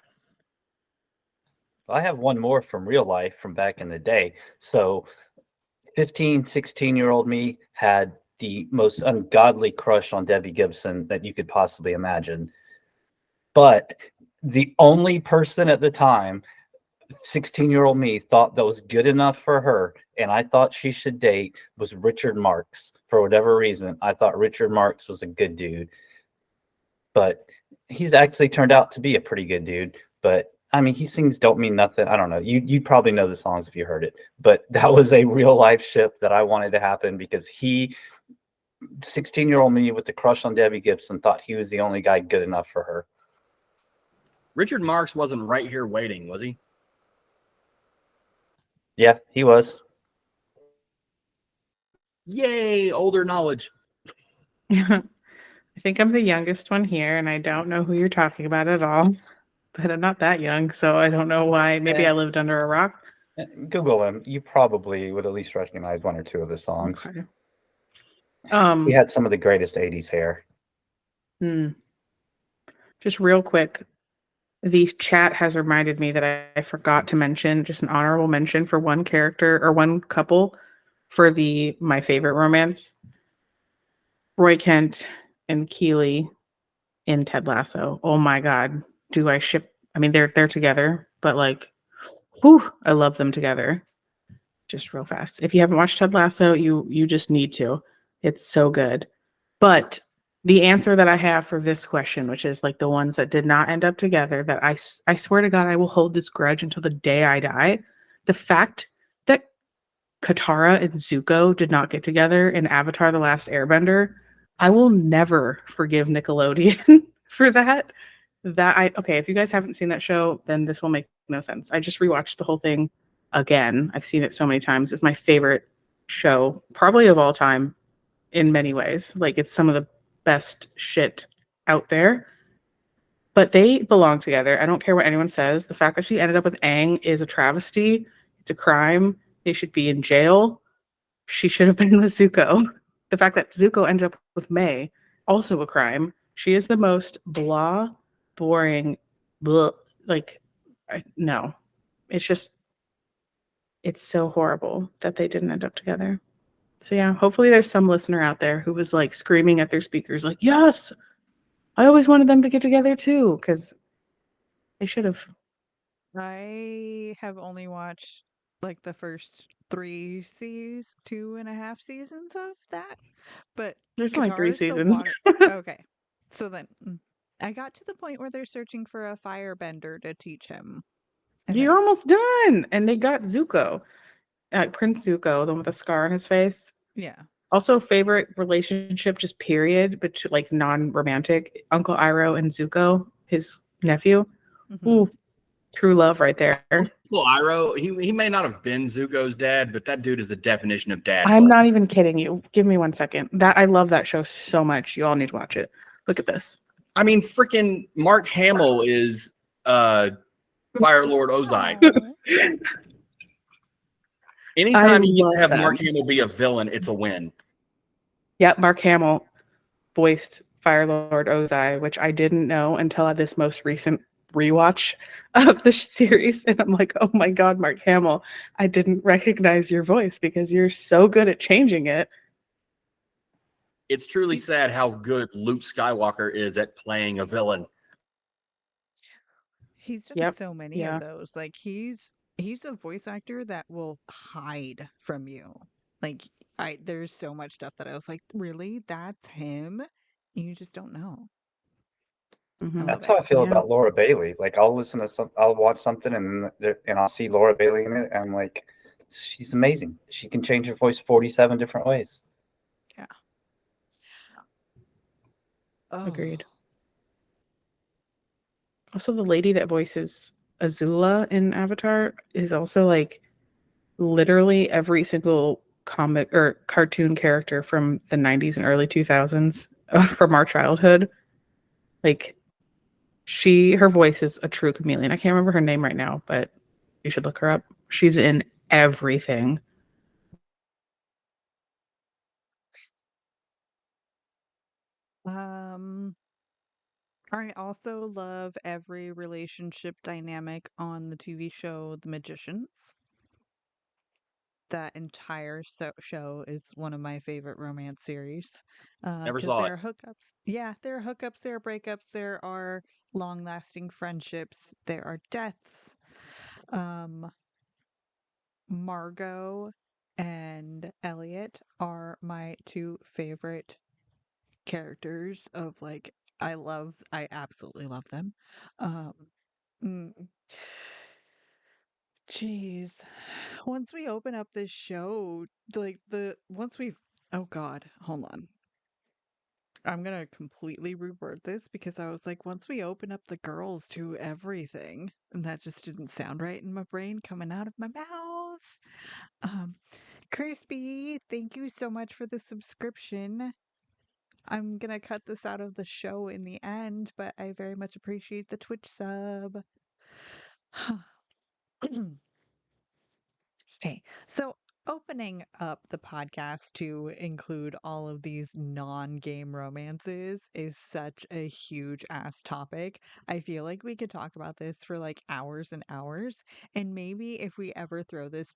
I have one more from real life from back in the day. So 15, 16-year-old me had the most ungodly crush on Debbie Gibson that you could possibly imagine. But the only person at the time 16-year-old me thought that was good enough for her, and I thought she should date was Richard Marx. For whatever reason, I thought Richard Marx was a good dude, but he's actually turned out to be a pretty good dude. But I mean, he sings "Don't Mean Nothing." I don't know. You probably know the songs if you heard it, but that was a real life ship that I wanted to happen because 16-year-old me with the crush on Debbie Gibson, thought he was the only guy good enough for her. Richard Marx wasn't Right Here Waiting, was he? Yeah, he was. Yay, older knowledge. I think I'm the youngest one here, and I don't know who you're talking about at all. But I'm not that young, so I don't know why. Maybe I lived under a rock. Google him. You probably would at least recognize one or two of his songs. Okay. He had some of the greatest 80s hair. Just real quick, the chat has reminded me that I forgot to mention just an honorable mention for one character or one couple for my favorite romance. Roy Kent and Keeley in Ted Lasso. Oh my God. Do I ship? I mean, they're together, but like, whew, I love them together. Just real fast. If you haven't watched Ted Lasso, you just need to. It's so good. But the answer that I have for this question, which is like the ones that did not end up together, that I swear to God, I will hold this grudge until the day I die. The fact that Katara and Zuko did not get together in Avatar: The Last Airbender, I will never forgive Nickelodeon for that. Okay, if you guys haven't seen that show, then this will make no sense. I just rewatched the whole thing again. I've seen it so many times. It's my favorite show, probably of all time in many ways. Like, it's some of the best shit out there. But they belong together. I don't care what anyone says. The fact that she ended up with Aang is a travesty. It's a crime. They should be in jail. She should have been with Zuko. The fact that Zuko ended up with May, also a crime. She is the most blah, boring, blah, like, no. It's just, it's so horrible that they didn't end up together. So yeah, hopefully there's some listener out there who was like screaming at their speakers like, yes, I always wanted them to get together too, because they should have. I have only watched like the first 2.5 seasons of that, but There's only 3 Katara's the seasons. water. Okay, so then I got to the point where they're searching for a firebender to teach him. And You're then, almost done. And they got Zuko, Prince Zuko, the one with the scar on his face. yeah. Also, favorite relationship, just period, but like non-romantic. Uncle Iroh and Zuko, his nephew. Mhm. Ooh, true love right there. Uncle Iroh, he may not have been Zuko's dad, but that dude is the definition of dad. I'm not even kidding you. Give me 1 second. I love that show so much. You all need to watch it. Look at this. I mean, freaking Mark Hamill is Fire Lord Ozai. Aw. Anytime you love have them. Mark Hamill be a villain, it's a win. Yep, Mark Hamill voiced Fire Lord Ozai, which I didn't know until this most recent rewatch of the series. And I'm like, oh my God, Mark Hamill, I didn't recognize your voice because you're so good at changing it. It's truly sad how good Luke Skywalker is at playing a villain. He's done Yep, so many yeah. of those. Like he's a voice actor that will hide from you. Like there's so much stuff that I was like, really? That's him? You just don't know. Mhm. I love That's how it. I feel Yeah. about Laura Bailey. Like I'll listen to I'll watch something and I'll see Laura Bailey in it, and I'm like, she's amazing. She can change her voice 47 different ways. Yeah. Oh. Agreed. Also, the lady that voices Azula in Avatar is also like literally every single comic or cartoon character from the 90s and early 2000s from our childhood. Like, her voice is a true chameleon. I can't remember her name right now, but you should look her up. She's in everything. I also love every relationship dynamic on the TV show The Magicians. That entire show is one of my favorite romance series. Never Because saw there it. are hookups. Yeah, there are hookups, there are breakups, there are long-lasting friendships, there are deaths. Um, Margot and Elliot are my two favorite characters of like I absolutely love them. Um mm, Jeez. Once we open up this show, like the once we oh god, hold on. I'm gonna completely reword this because I was like, once we open up the girls to everything, and that just didn't sound right in my brain coming out of my mouth. Um, Crispy, thank you so much for the subscription. I'm gonna cut this out of the show in the end, but I very much appreciate the Twitch sub. Okay, so opening up the podcast to include all of these non-game romances is such a huge ass topic. I feel like we could talk about this for like hours and hours, and maybe if we ever throw this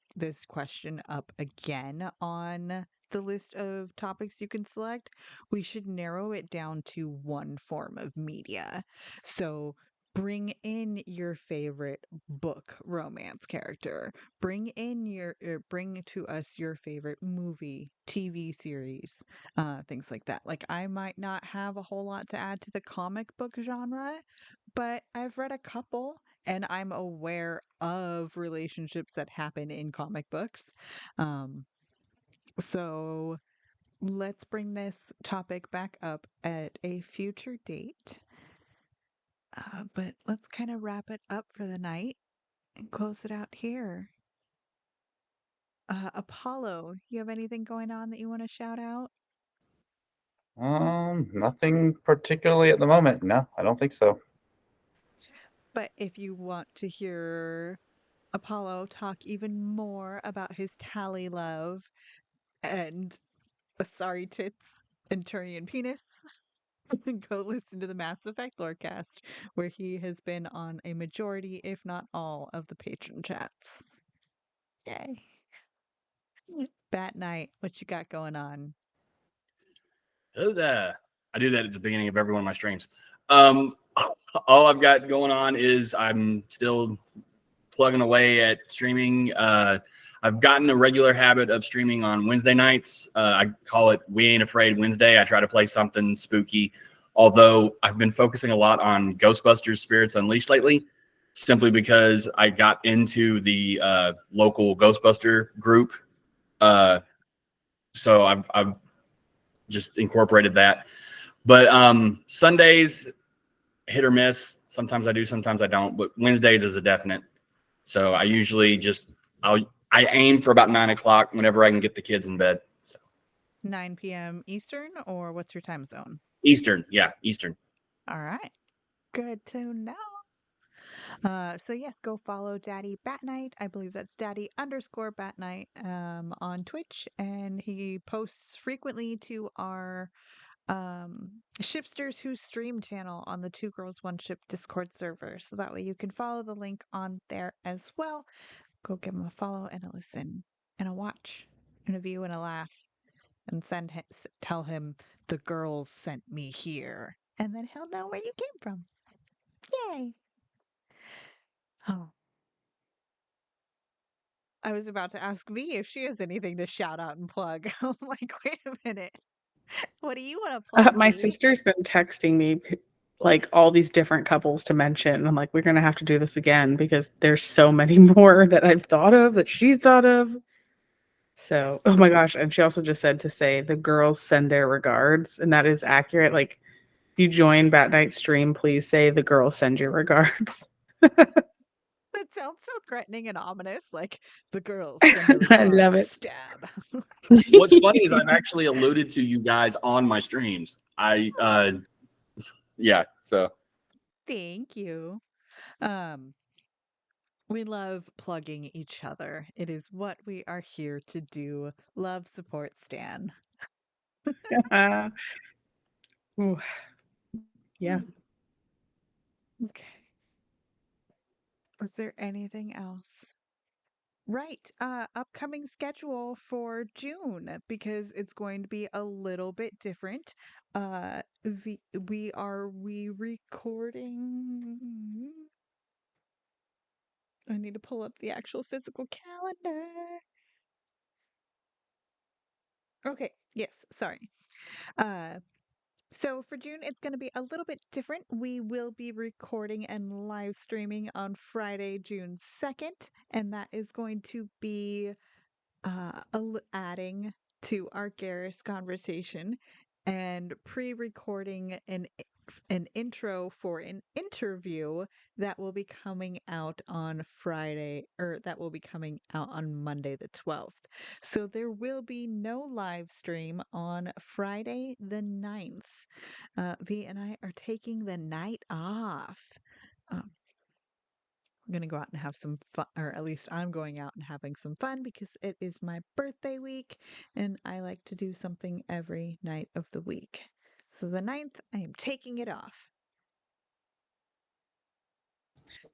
question up again on the list of topics you can select, we should narrow it down to one form of media. So bring in your favorite book romance character, bring to us your favorite movie, TV series, things like that. Like I might not have a whole lot to add to the comic book genre, but I've read a couple and I'm aware of relationships that happen in comic books. So let's bring this topic back up at a future date. But let's kind of wrap it up for the night and close it out here. Apollo, you have anything going on that you want to shout out? Nothing particularly at the moment. No, I don't think so. But if you want to hear Apollo talk even more about his tally love and sorry tits and Turian penis, go listen to the Mass Effect Lorecast, where he has been on a majority, if not all, of the patron chats. Yay. Bat Night, what you got going on? Hello there. I do that at the beginning of every one of my streams. All I've got going on is I'm still plugging away at streaming. I've gotten a regular habit of streaming on Wednesday nights. I call it We Ain't Afraid Wednesday. I try to play something spooky, although I've been focusing a lot on Ghostbusters Spirits Unleashed lately, simply because I got into the local Ghostbuster group. So I've just incorporated that. But Sundays, hit or miss. Sometimes I do, sometimes I don't. But Wednesdays is a definite. So I usually I aim for about 9 o'clock whenever I can get the kids in bed. So 9 p.m. Eastern, or what's your time zone? Eastern, yeah, Eastern. All right. Good to know. So yes, go follow Daddy Bat Night. I believe that's Daddy_Bat Night on Twitch, and he posts frequently to our Shipsters Who Stream channel on the Two Girls One Ship Discord server. So that way you can follow the link on there as well. Go give him a follow and a listen and a watch and a view and a laugh, and tell him the girls sent me here, and then he'll know where you came from. Yay! Oh, I was about to ask V if she has anything to shout out and plug. I'm like, wait a minute. What do you want to plug? My V? sister's been texting me like all these different couples to mention. I'm like, we're gonna have to do this again because there's so many more that I've thought of that she thought of. So, oh Yes. my gosh. And she also just said to say the girls send their regards, and that is accurate. Like, if you join Bat Night stream, please say the girls send your regards. That sounds so threatening and ominous. Like the girls send their I love regards. it. Stab. What's funny is I've actually alluded to you guys on my streams. Yeah, so Thank you. We love plugging each other. It is what we are here to do. Love, support, Stan. Ooh, yeah. Okay. Was there anything else? Right. Upcoming schedule for June, because it's going to be a little bit different. We recording I need to pull up the actual physical calendar. Okay, yes, sorry. So for June, it's going to be a little bit different. We will be recording and live streaming on Friday, June 2nd, and that is going to be adding to our Garrus conversation and pre-recording an intro for an interview that will be coming out on Friday, or that will be coming out on Monday the 12th. So there will be no live stream on Friday the 9th. V and I are taking the night off. We're going to go out and have some fun, or at least I'm going out and having some fun because it is my birthday week and I like to do something every night of the week. So the 9th, I am taking it off.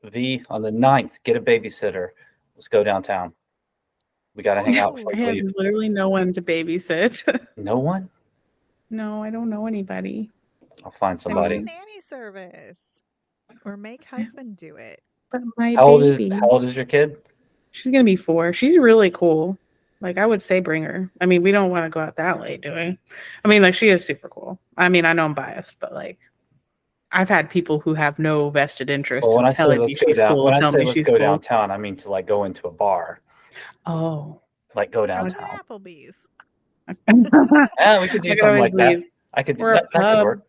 V, on the 9th, get a babysitter. Let's go downtown. We got to hang out before I you have leave. literally no one to babysit. No one? No, I don't know anybody. I'll find Call somebody. the nanny service or make husband do it. But my How old is your kid? She's gonna be 4. She's really cool. Like, I would say bring her. I mean, we don't want to go out that late, do we? I mean, like, she is super cool. I mean, I know I'm biased, but like, I've had people who have no vested interest Well, when in I say telling me let's go she's down, cool, when I tell say me let's she's go cool. downtown, I mean to like go into a bar. Oh, Like go Go to downtown. an Applebee's. Yeah, we could do I could something always like that. leave. I could do Or a that. That could pub. work.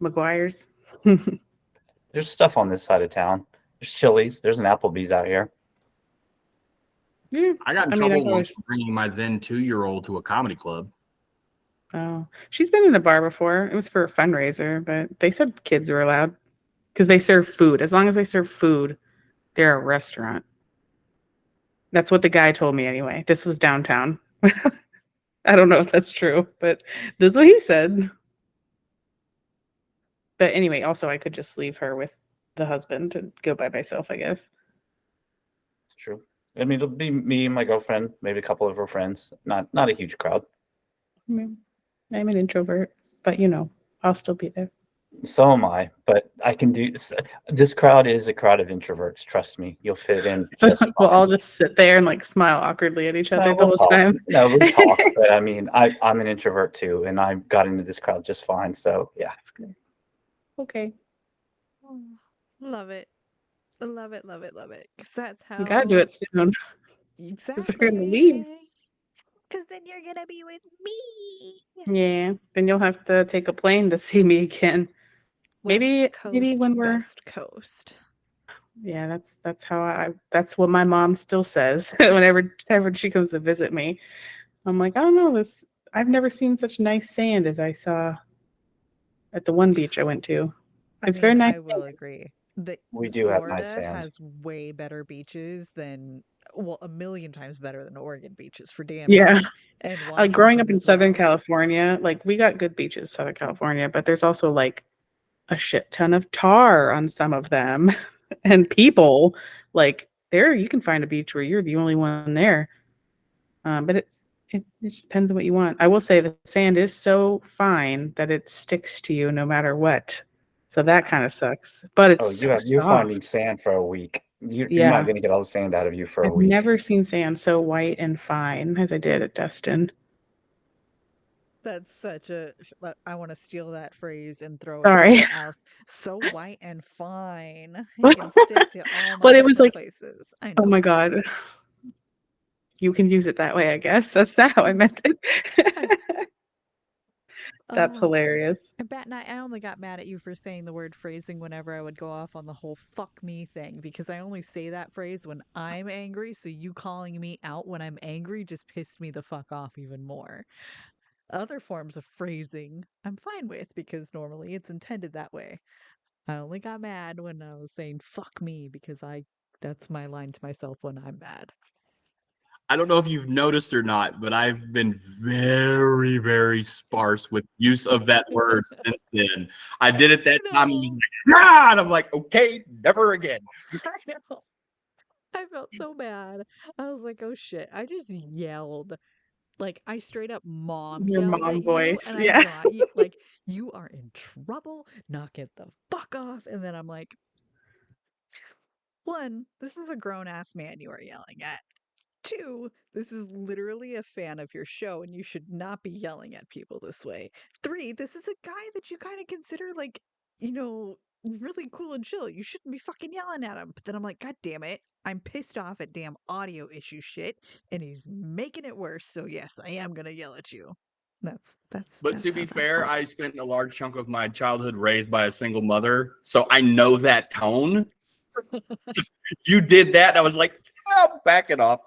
McGuire's. There's stuff on this side of town. There's Chili's. There's an Applebee's out here. Yeah. I got in I mean, trouble I've once always- for bringing my then 2-year-old to a comedy club. Oh, she's been in a bar before. It was for a fundraiser, but they said kids were allowed because they serve food. As long as they serve food, they're a restaurant. That's what the guy told me anyway. This was downtown. I don't know if that's true, but this is what he said. But anyway, also I could just leave her with the husband and go by myself, I guess. It's true. I mean, it'll be me and my girlfriend, maybe a couple of her friends. Not a huge crowd. I mean, I'm an introvert, but you know, I'll still be there. So am I, but I can do this. Crowd is a crowd of introverts. Trust me, you'll fit in just fine. We'll all just sit there and like smile awkwardly at each other the whole time. No, we'll talk. But I mean, I'm an introvert too, and I got into this crowd just fine. So yeah, That's good. Okay. Oh, love it. Love it, love it, love it. Because that's how. We gotta do it soon. Exactly. we're gonna leave. Because then you're going to be with me. Yeah. Then you'll have to take a plane to see me again. Maybe when we're West Coast. Yeah, that's how that's what my mom still says whenever she comes to visit me. I'm like, I don't know, I've never seen such nice sand as I saw at the one beach I went to. It's very nice. I will agree. We do have nice Florida sand. has way better beaches than, well, a million times better than Oregon beaches for damn Yeah. sure. And Like growing up Washington in as Southern well. California, like we got good beaches, Southern California, but there's also like a shit ton of tar on some of them. And people like there, you can find a beach where you're the only one there. But it just depends on what you want. I will say the sand is so fine that it sticks to you no matter what. So that kind of sucks. But it's you're soft. finding sand for a week. You're not going to get all the sand out of you for a I've week. never seen sand so white and fine as I did at Destin. That's such a. I want to steal that phrase and throw Sorry. it somewhere else. So white and fine. It can stick to all my But it was like, places. I know. oh my God. You can use it that way, I guess. That's not how I meant it. That's hilarious. And Bat and I only got mad at you for saying the word phrasing whenever I would go off on the whole fuck me thing, because I only say that phrase when I'm angry, so you calling me out when I'm angry just pissed me the fuck off even more. Other forms of phrasing I'm fine with because normally it's intended that way. I only got mad when I was saying fuck me because that's my line to myself when I'm mad. I don't know if you've noticed or not, but I've been very, very sparse with use of that word since then. I did it that time. It was like, ah! And I'm like, okay, never again. I know. I felt so bad. I was like, oh shit. I just yelled. Like, I straight up Your yelled mom at voice. you, and Yeah. I got you, like, you are in trouble. Knock it the fuck off. And then I'm like, one, this is a grown ass man you are yelling at. Two, this is literally a fan of your show and you should not be yelling at people this way. Three, this is a guy that you kind of consider like, you know, really cool and chill. You shouldn't be fucking yelling at him. But then I'm like, God damn it. I'm pissed off at damn audio issue shit and he's making it worse. So yes, I am gonna yell at you. But to How be that fair, went. I spent a large chunk of my childhood raised by a single mother, so I know that tone. You did that, I was like, oh, back it off.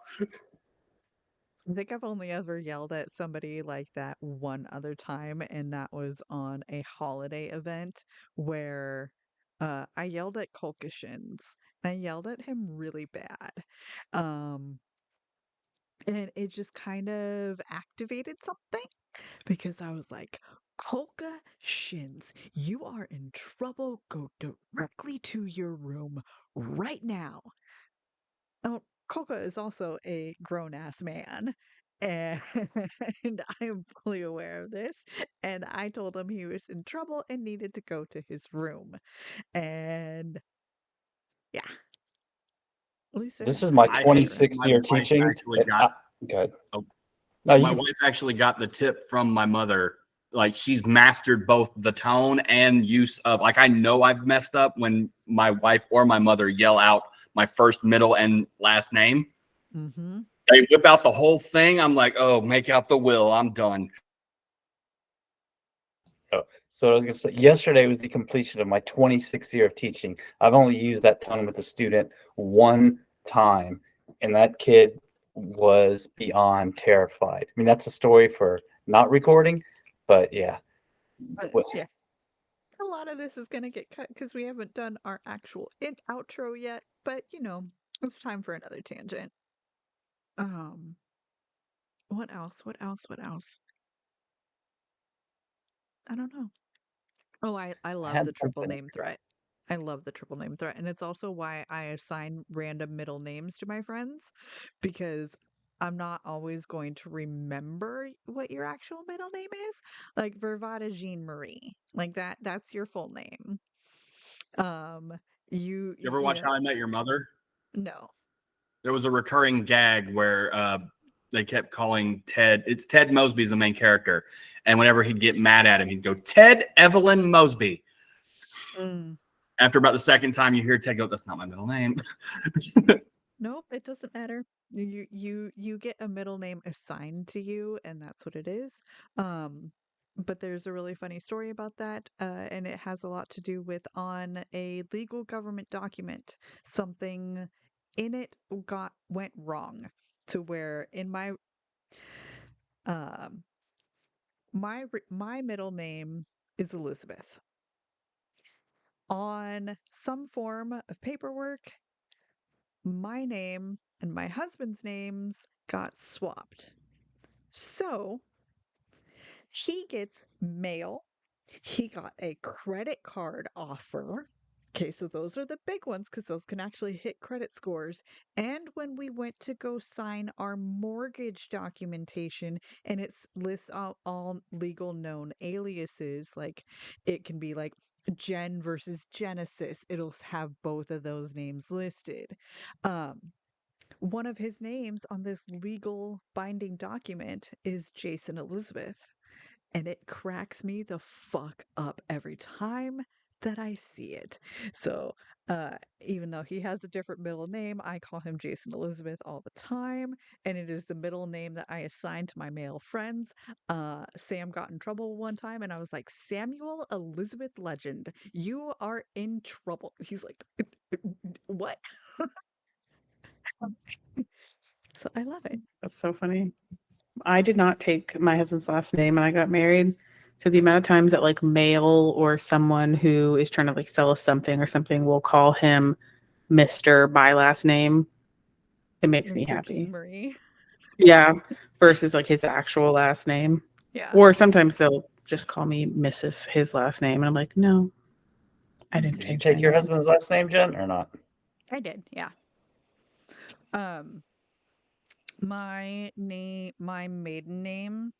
I think I've only ever yelled at somebody like that one other time, and that was on a holiday event where I yelled at Kulkashins. I yelled at him really bad. Um, and it just kind of activated something because I was like, Kolka Shins, you are in trouble. Go directly to your room right now. Oh, Kolka is also a grown ass man. And I am fully aware of this. And I told him he was in trouble and needed to go to his room. And yeah, at least I This didn't is my punch I him hate either. 26th my year wife teaching. actually got Good. oh, No, my you. wife actually got the tip from my mother. Like she's mastered both the tone and use of like I know I've messed up when my wife or my mother yell out my first, middle, and last name. Mm-hmm. They whip out the whole thing. I'm like, oh, make out the will. I'm done. So I was going to say, yesterday was the completion of my 26th year of teaching. I've only used that tone with a student one time, and that kid was beyond terrified. I mean, that's a story for not recording, but yeah. Yeah. A lot of this is going to get cut because we haven't done our actual outro yet. But, you know, it's time for another tangent. Um, what else? What else? What else? I don't know. Oh, I I love had the triple something. name threat. I love the triple name threat. And it's also why I assign random middle names to my friends because I'm not always going to remember what your actual middle name is. Like Virvada Jean Marie. Like that's your full name. Um You ever you watch know, How I Met Your Mother? no. There was a recurring gag where they kept calling Ted. It's Ted Mosby's the main character, and whenever he'd get mad at him, he'd go Ted Evelyn Mosby. Mm. After about the second time you hear Ted go, that's not my middle name. Nope, it doesn't matter. You get a middle name assigned to you, and that's what it is. But there's a really funny story about that, and it has a lot to do with on a legal government document, something in it went wrong to where in um my middle name is Elizabeth. On some form of paperwork, my name and my husband's names got swapped. So he gets mail. He got a credit card offer. Okay, so those are the big ones because those can actually hit credit scores. And when we went to go sign our mortgage documentation and it lists out all legal known aliases, like it can be like Jen versus Jennasis, it'll have both of those names listed. Um, One of his names on this legal binding document is Jason Elizabeth, and it cracks me the fuck up every time that I see it. So, even though he has a different middle name, I call him Jason Elizabeth all the time, and it is the middle name that I assign to my male friends. Sam got in trouble one time, and I was like, Samuel Elizabeth Legend, you are in trouble. He's like, what? So I love it. That's so funny. I did not take my husband's last name when I got married. So the amount of times that like mail or someone who is trying to like sell us something or something will call him Mr. by last name, it makes me Mr. Jean happy. Marie. Yeah. Versus like his actual last name. Yeah. Or sometimes they'll just call me Mrs. his last name. And I'm like, no, I didn't Did you change my take your name. husband's last name, Jen, or not? I did, yeah. My maiden name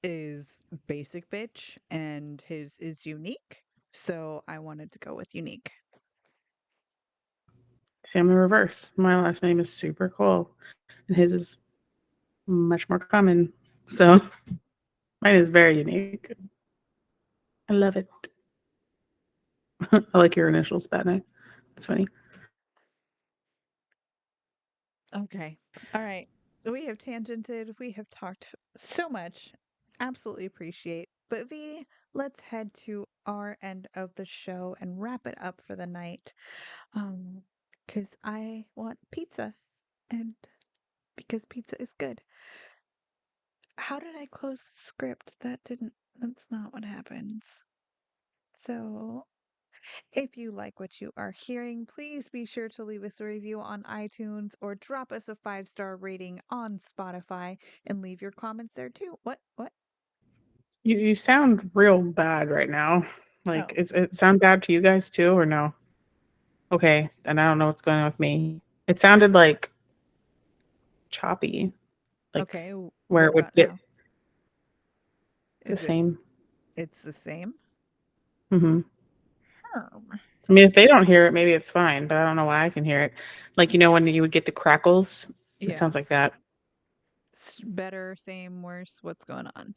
is Basic Bitch and his is Unique. So I wanted to go with Unique. I'm the reverse. My last name is super cool, and his is much more common. So mine is very unique. I love it. I like your initials, Batman. That's funny. Okay. All right. We have tangented. We have talked so much. Absolutely appreciate. But V, let's head to our end of the show and wrap it up for the night. Because I want pizza, and because pizza is good. How did I close the script? That's not what happens. So, if you like what you are hearing, please be sure to leave us a review on iTunes or drop us a 5-star rating on Spotify and leave your comments there too. What? You sound real bad right now. Like, Oh. is it sound bad to you guys too, or no? Okay, and I don't know what's going on with me. It sounded like choppy, like Okay. where What it would about get now? the same. It's the same? Hmm. Hmm. I mean, if they don't hear it, maybe it's fine, but I don't know why I can hear it. Like, when you would get the crackles, it Yeah. sounds like that. Better, same, worse? What's going on?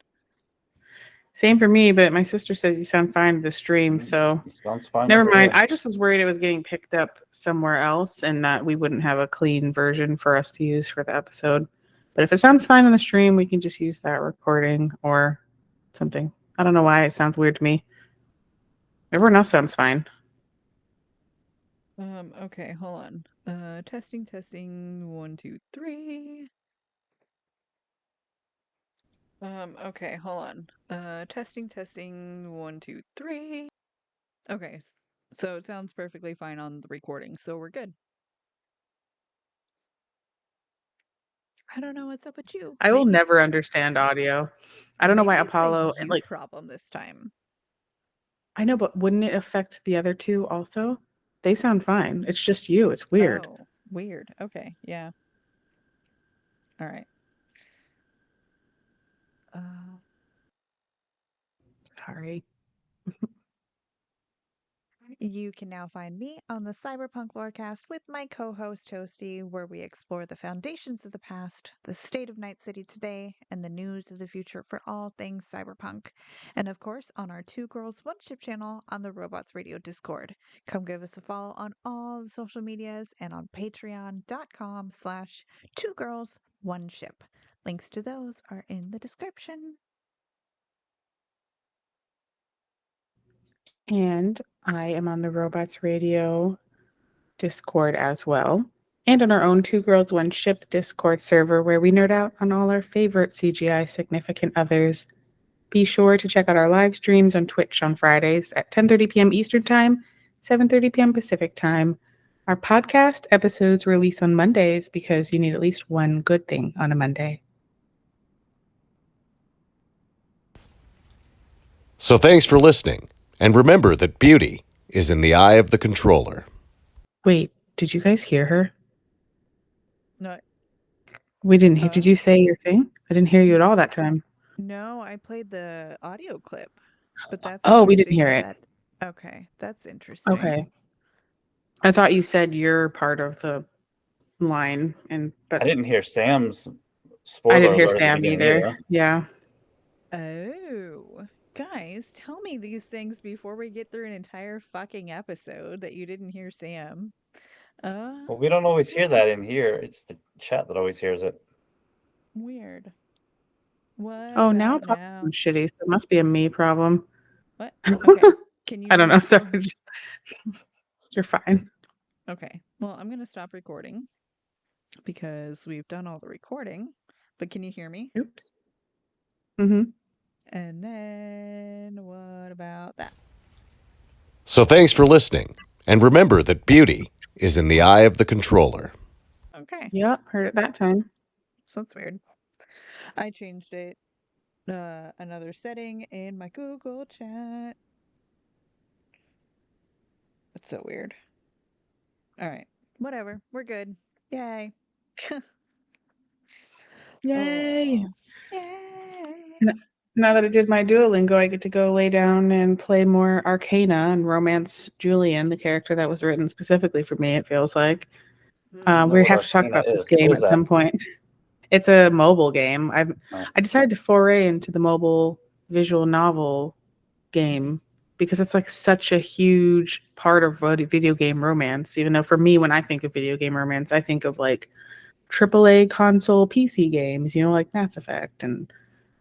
Same for me, but my sister says you sound fine to the stream, so It sounds fine. never over mind. here. I just was worried it was getting picked up somewhere else and that we wouldn't have a clean version for us to use for the episode. But if it sounds fine on the stream, we can just use that recording or something. I don't know why it sounds weird to me. Everyone else sounds fine. Okay, hold on. Testing, 1, 2, 3. Okay, hold on. Testing, 1, 2, 3. Okay, so it sounds perfectly fine on the recording, so we're good. I don't know what's up with you. I will Maybe never understand audio. I don't know why maybe it's a Apollo you problem this time. I know, but wouldn't it affect the other two also? They sound fine. It's just you. It's weird. Oh, weird. Okay, yeah. All right. Uh, Sorry. You can now find me on the Cyberpunk Lorecast with my co-host Toasty, where we explore the foundations of the past, the state of Night City today, and the news of the future for all things cyberpunk. And of course, on our Two Girls One Ship channel on the Robots Radio Discord. Come give us a follow on all the social medias and on patreon.com/Two Girls One Ship. Links to those are in the description. And I am on the Robots Radio Discord as well. And on our own Two Girls One Ship Discord server where we nerd out on all our favorite CGI significant others. Be sure to check out our live streams on Twitch on Fridays at 10:30 p.m. Eastern Time, 7:30 p.m. Pacific Time. Our podcast episodes release on Mondays because you need at least one good thing on a Monday. So thanks for listening, and remember that beauty is in the eye of the controller. Wait, did you guys hear her? No, We didn't hear. Did you say your thing? I didn't hear you at all that time. no, I played the audio clip, but that's Oh, we didn't interesting hear that it. okay, that's interesting. Okay. I thought you said you're part of the line, but I didn't hear Sam's I spoiler didn't hear alert at the Sam beginning either. Yeah. Oh, guys, tell me these things before we get through an entire fucking episode that you didn't hear Sam. Well, we don't always hear that in here. It's the chat that always hears it. Weird. What Oh, now about Papa's now? shitty. So it must be a me problem. What? Okay. Can you I hear don't me know. still? Sorry. You're fine. Okay. Well, I'm gonna stop recording because we've done all the recording. But can you hear me? Oops. Mm-hmm. And then what about that? So thanks for listening, and remember that beauty is in the eye of the controller. Okay. Yep. Heard it that time. So that's weird. I changed it. Another setting in my Google chat. That's so weird. All right. Whatever. We're good. Yay. Yay. Oh. Yay. Now that I did my Duolingo, I get to go lay down and play more Arcana and romance Julian, the character that was written specifically for me, it feels like. know We what have to talk Arcana about this is. game What is at some that? point. It's a mobile game. Oh. I decided to foray into the mobile visual novel game because it's like such a huge part of video game romance. Even though for me, when I think of video game romance, I think of like AAA console PC games, like Mass Effect and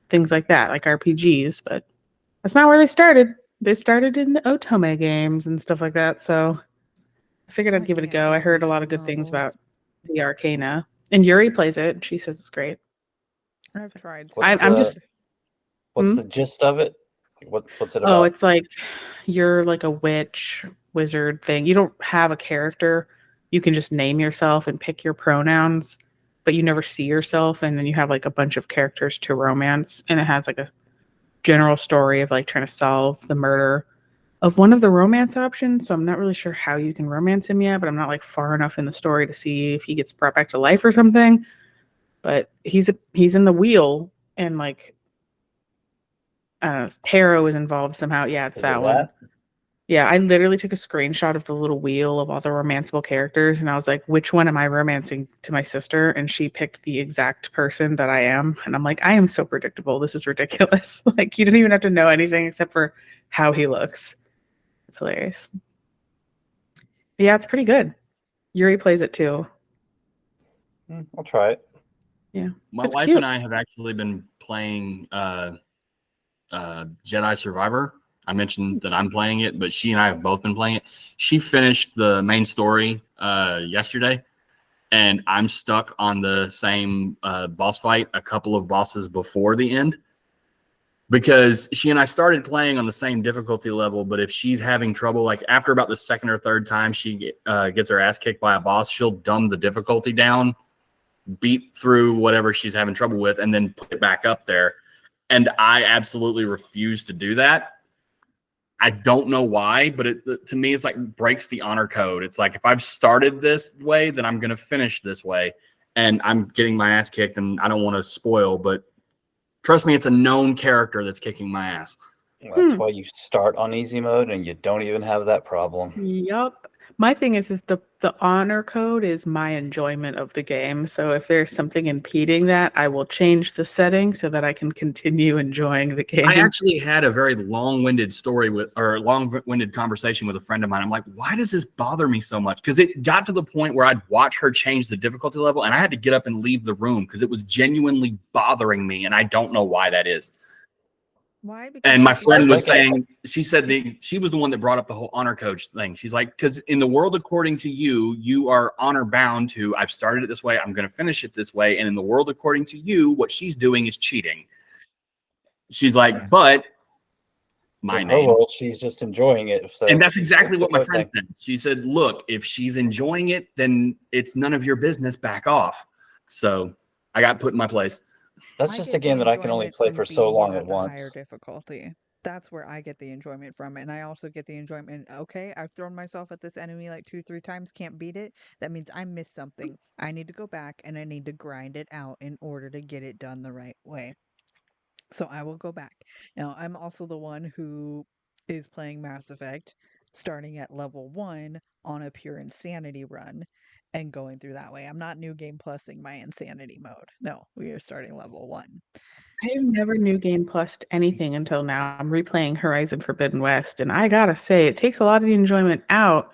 things like that, like RPGs. But that's not where they started. They started in the Otome games and stuff like that. So I figured I'd I give it a can't go. I do heard a lot visual of good things novels. about the Arcana, and Yuri plays it. And she says it's great. I've tried. I'm just. What's the gist of it? What's it Oh, about? it's like you're like a witch wizard thing. You don't have a character. You can just name yourself and pick your pronouns, but you never see yourself. And then you have like a bunch of characters to romance. And it has like a general story of like trying to solve the murder of one of the romance options. So I'm not really sure how you can romance him yet, but I'm not like far enough in the story to see if he gets brought back to life or something. But he's in the wheel, and like tarot is involved somehow. Yeah, it's Is that it one. that? Yeah, I literally took a screenshot of the little wheel of all the romanceable characters, and I was like, which one am I romancing to my sister? And she picked the exact person that I am. And I'm like, I am so predictable. This is ridiculous. Like, you don't even have to know anything except for how he looks. It's hilarious. But yeah, it's pretty good. Yuri plays it too. I'll try it. Yeah. My It's wife cute. and I have actually been playing Jedi Survivor. I mentioned that I'm playing it, but she and I have both been playing it. She finished the main story yesterday, and I'm stuck on the same boss fight a couple of bosses before the end, because she and I started playing on the same difficulty level. But if she's having trouble, like after about the second or third time she gets her ass kicked by a boss, she'll dumb the difficulty down, beat through whatever she's having trouble with, and then put it back up there. And I absolutely refuse to do that. I don't know why, but to me, it's like breaks the honor code. It's like if I've started this way, then I'm going to finish this way. And I'm getting my ass kicked, and I don't want to spoil, but trust me, it's a known character that's kicking my ass. That's why you start on easy mode and you don't even have that problem. Yup. My thing is the honor code is my enjoyment of the game. So if there's something impeding that, I will change the setting so that I can continue enjoying the game. I actually had a very long-winded conversation with a friend of mine. I'm like, why does this bother me so much? Because it got to the point where I'd watch her change the difficulty level, and I had to get up and leave the room because it was genuinely bothering me, and I don't know why that is. Why? Because And my friend was Okay. saying, she said she was the one that brought up the whole honor coach thing. She's like, because in the world according to you, you are honor bound to, I've started it this way, I'm going to finish it this way. And in the world according to you, what she's doing is cheating. She's like, but my In her name. world, she's just enjoying it. So And that's she's exactly what my good friend thing. said. She said, look, if she's enjoying it, then it's none of your business. Back off. So I got put in my place. That's I just get a game the that I can only enjoyment play from for so beating long you at the higher once. difficulty. That's where I get the enjoyment from. And I also get the enjoyment. Okay, I've thrown myself at this enemy like 2-3 times, can't beat it. That means I missed something. I need to go back and I need to grind it out in order to get it done the right way. So I will go back. Now, I'm also the one who is playing Mass Effect, starting at level 1 on a pure insanity run and going through that way. I'm not new game plusing my insanity mode. No, we are starting level 1. I never New Game Plused anything until now. I'm replaying Horizon Forbidden West, and I gotta say, it takes a lot of the enjoyment out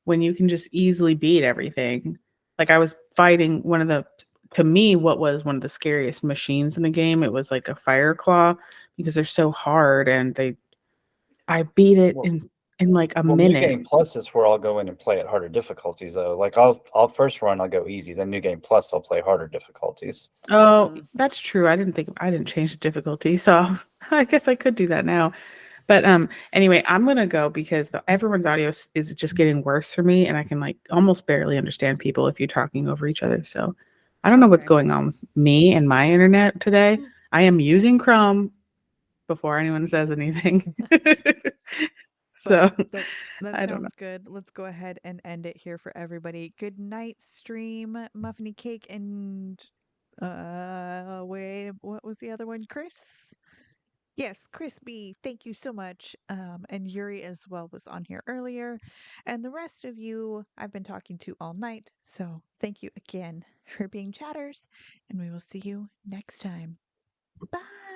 when you can just easily beat everything. Like I was fighting to me, what was one of the scariest machines in the game. It was like a fire claw because they're so hard, and I beat it Well, in like a Well, New minute. Game Plus is where I'll go in and play at harder difficulties though. Like I'll first run, I'll go easy. Then New Game Plus, I'll play harder difficulties. Oh, that's true. I didn't change the difficulty, so I guess I could do that now. But anyway, I'm gonna go because everyone's audio is just getting worse for me, and I can like almost barely understand people if you're talking over each other. So I don't know what's Okay. going on with me and my internet today. I am using Chrome before anyone says anything. So But that I don't know. sounds good. Let's go ahead and end it here for everybody. Good night, stream, Muffiny Cake, and wait, what was the other one? Chris? Yes, Crispy, thank you so much. And Yuri as well was on here earlier. And the rest of you, I've been talking to all night. So thank you again for being chatters. And we will see you next time. Bye.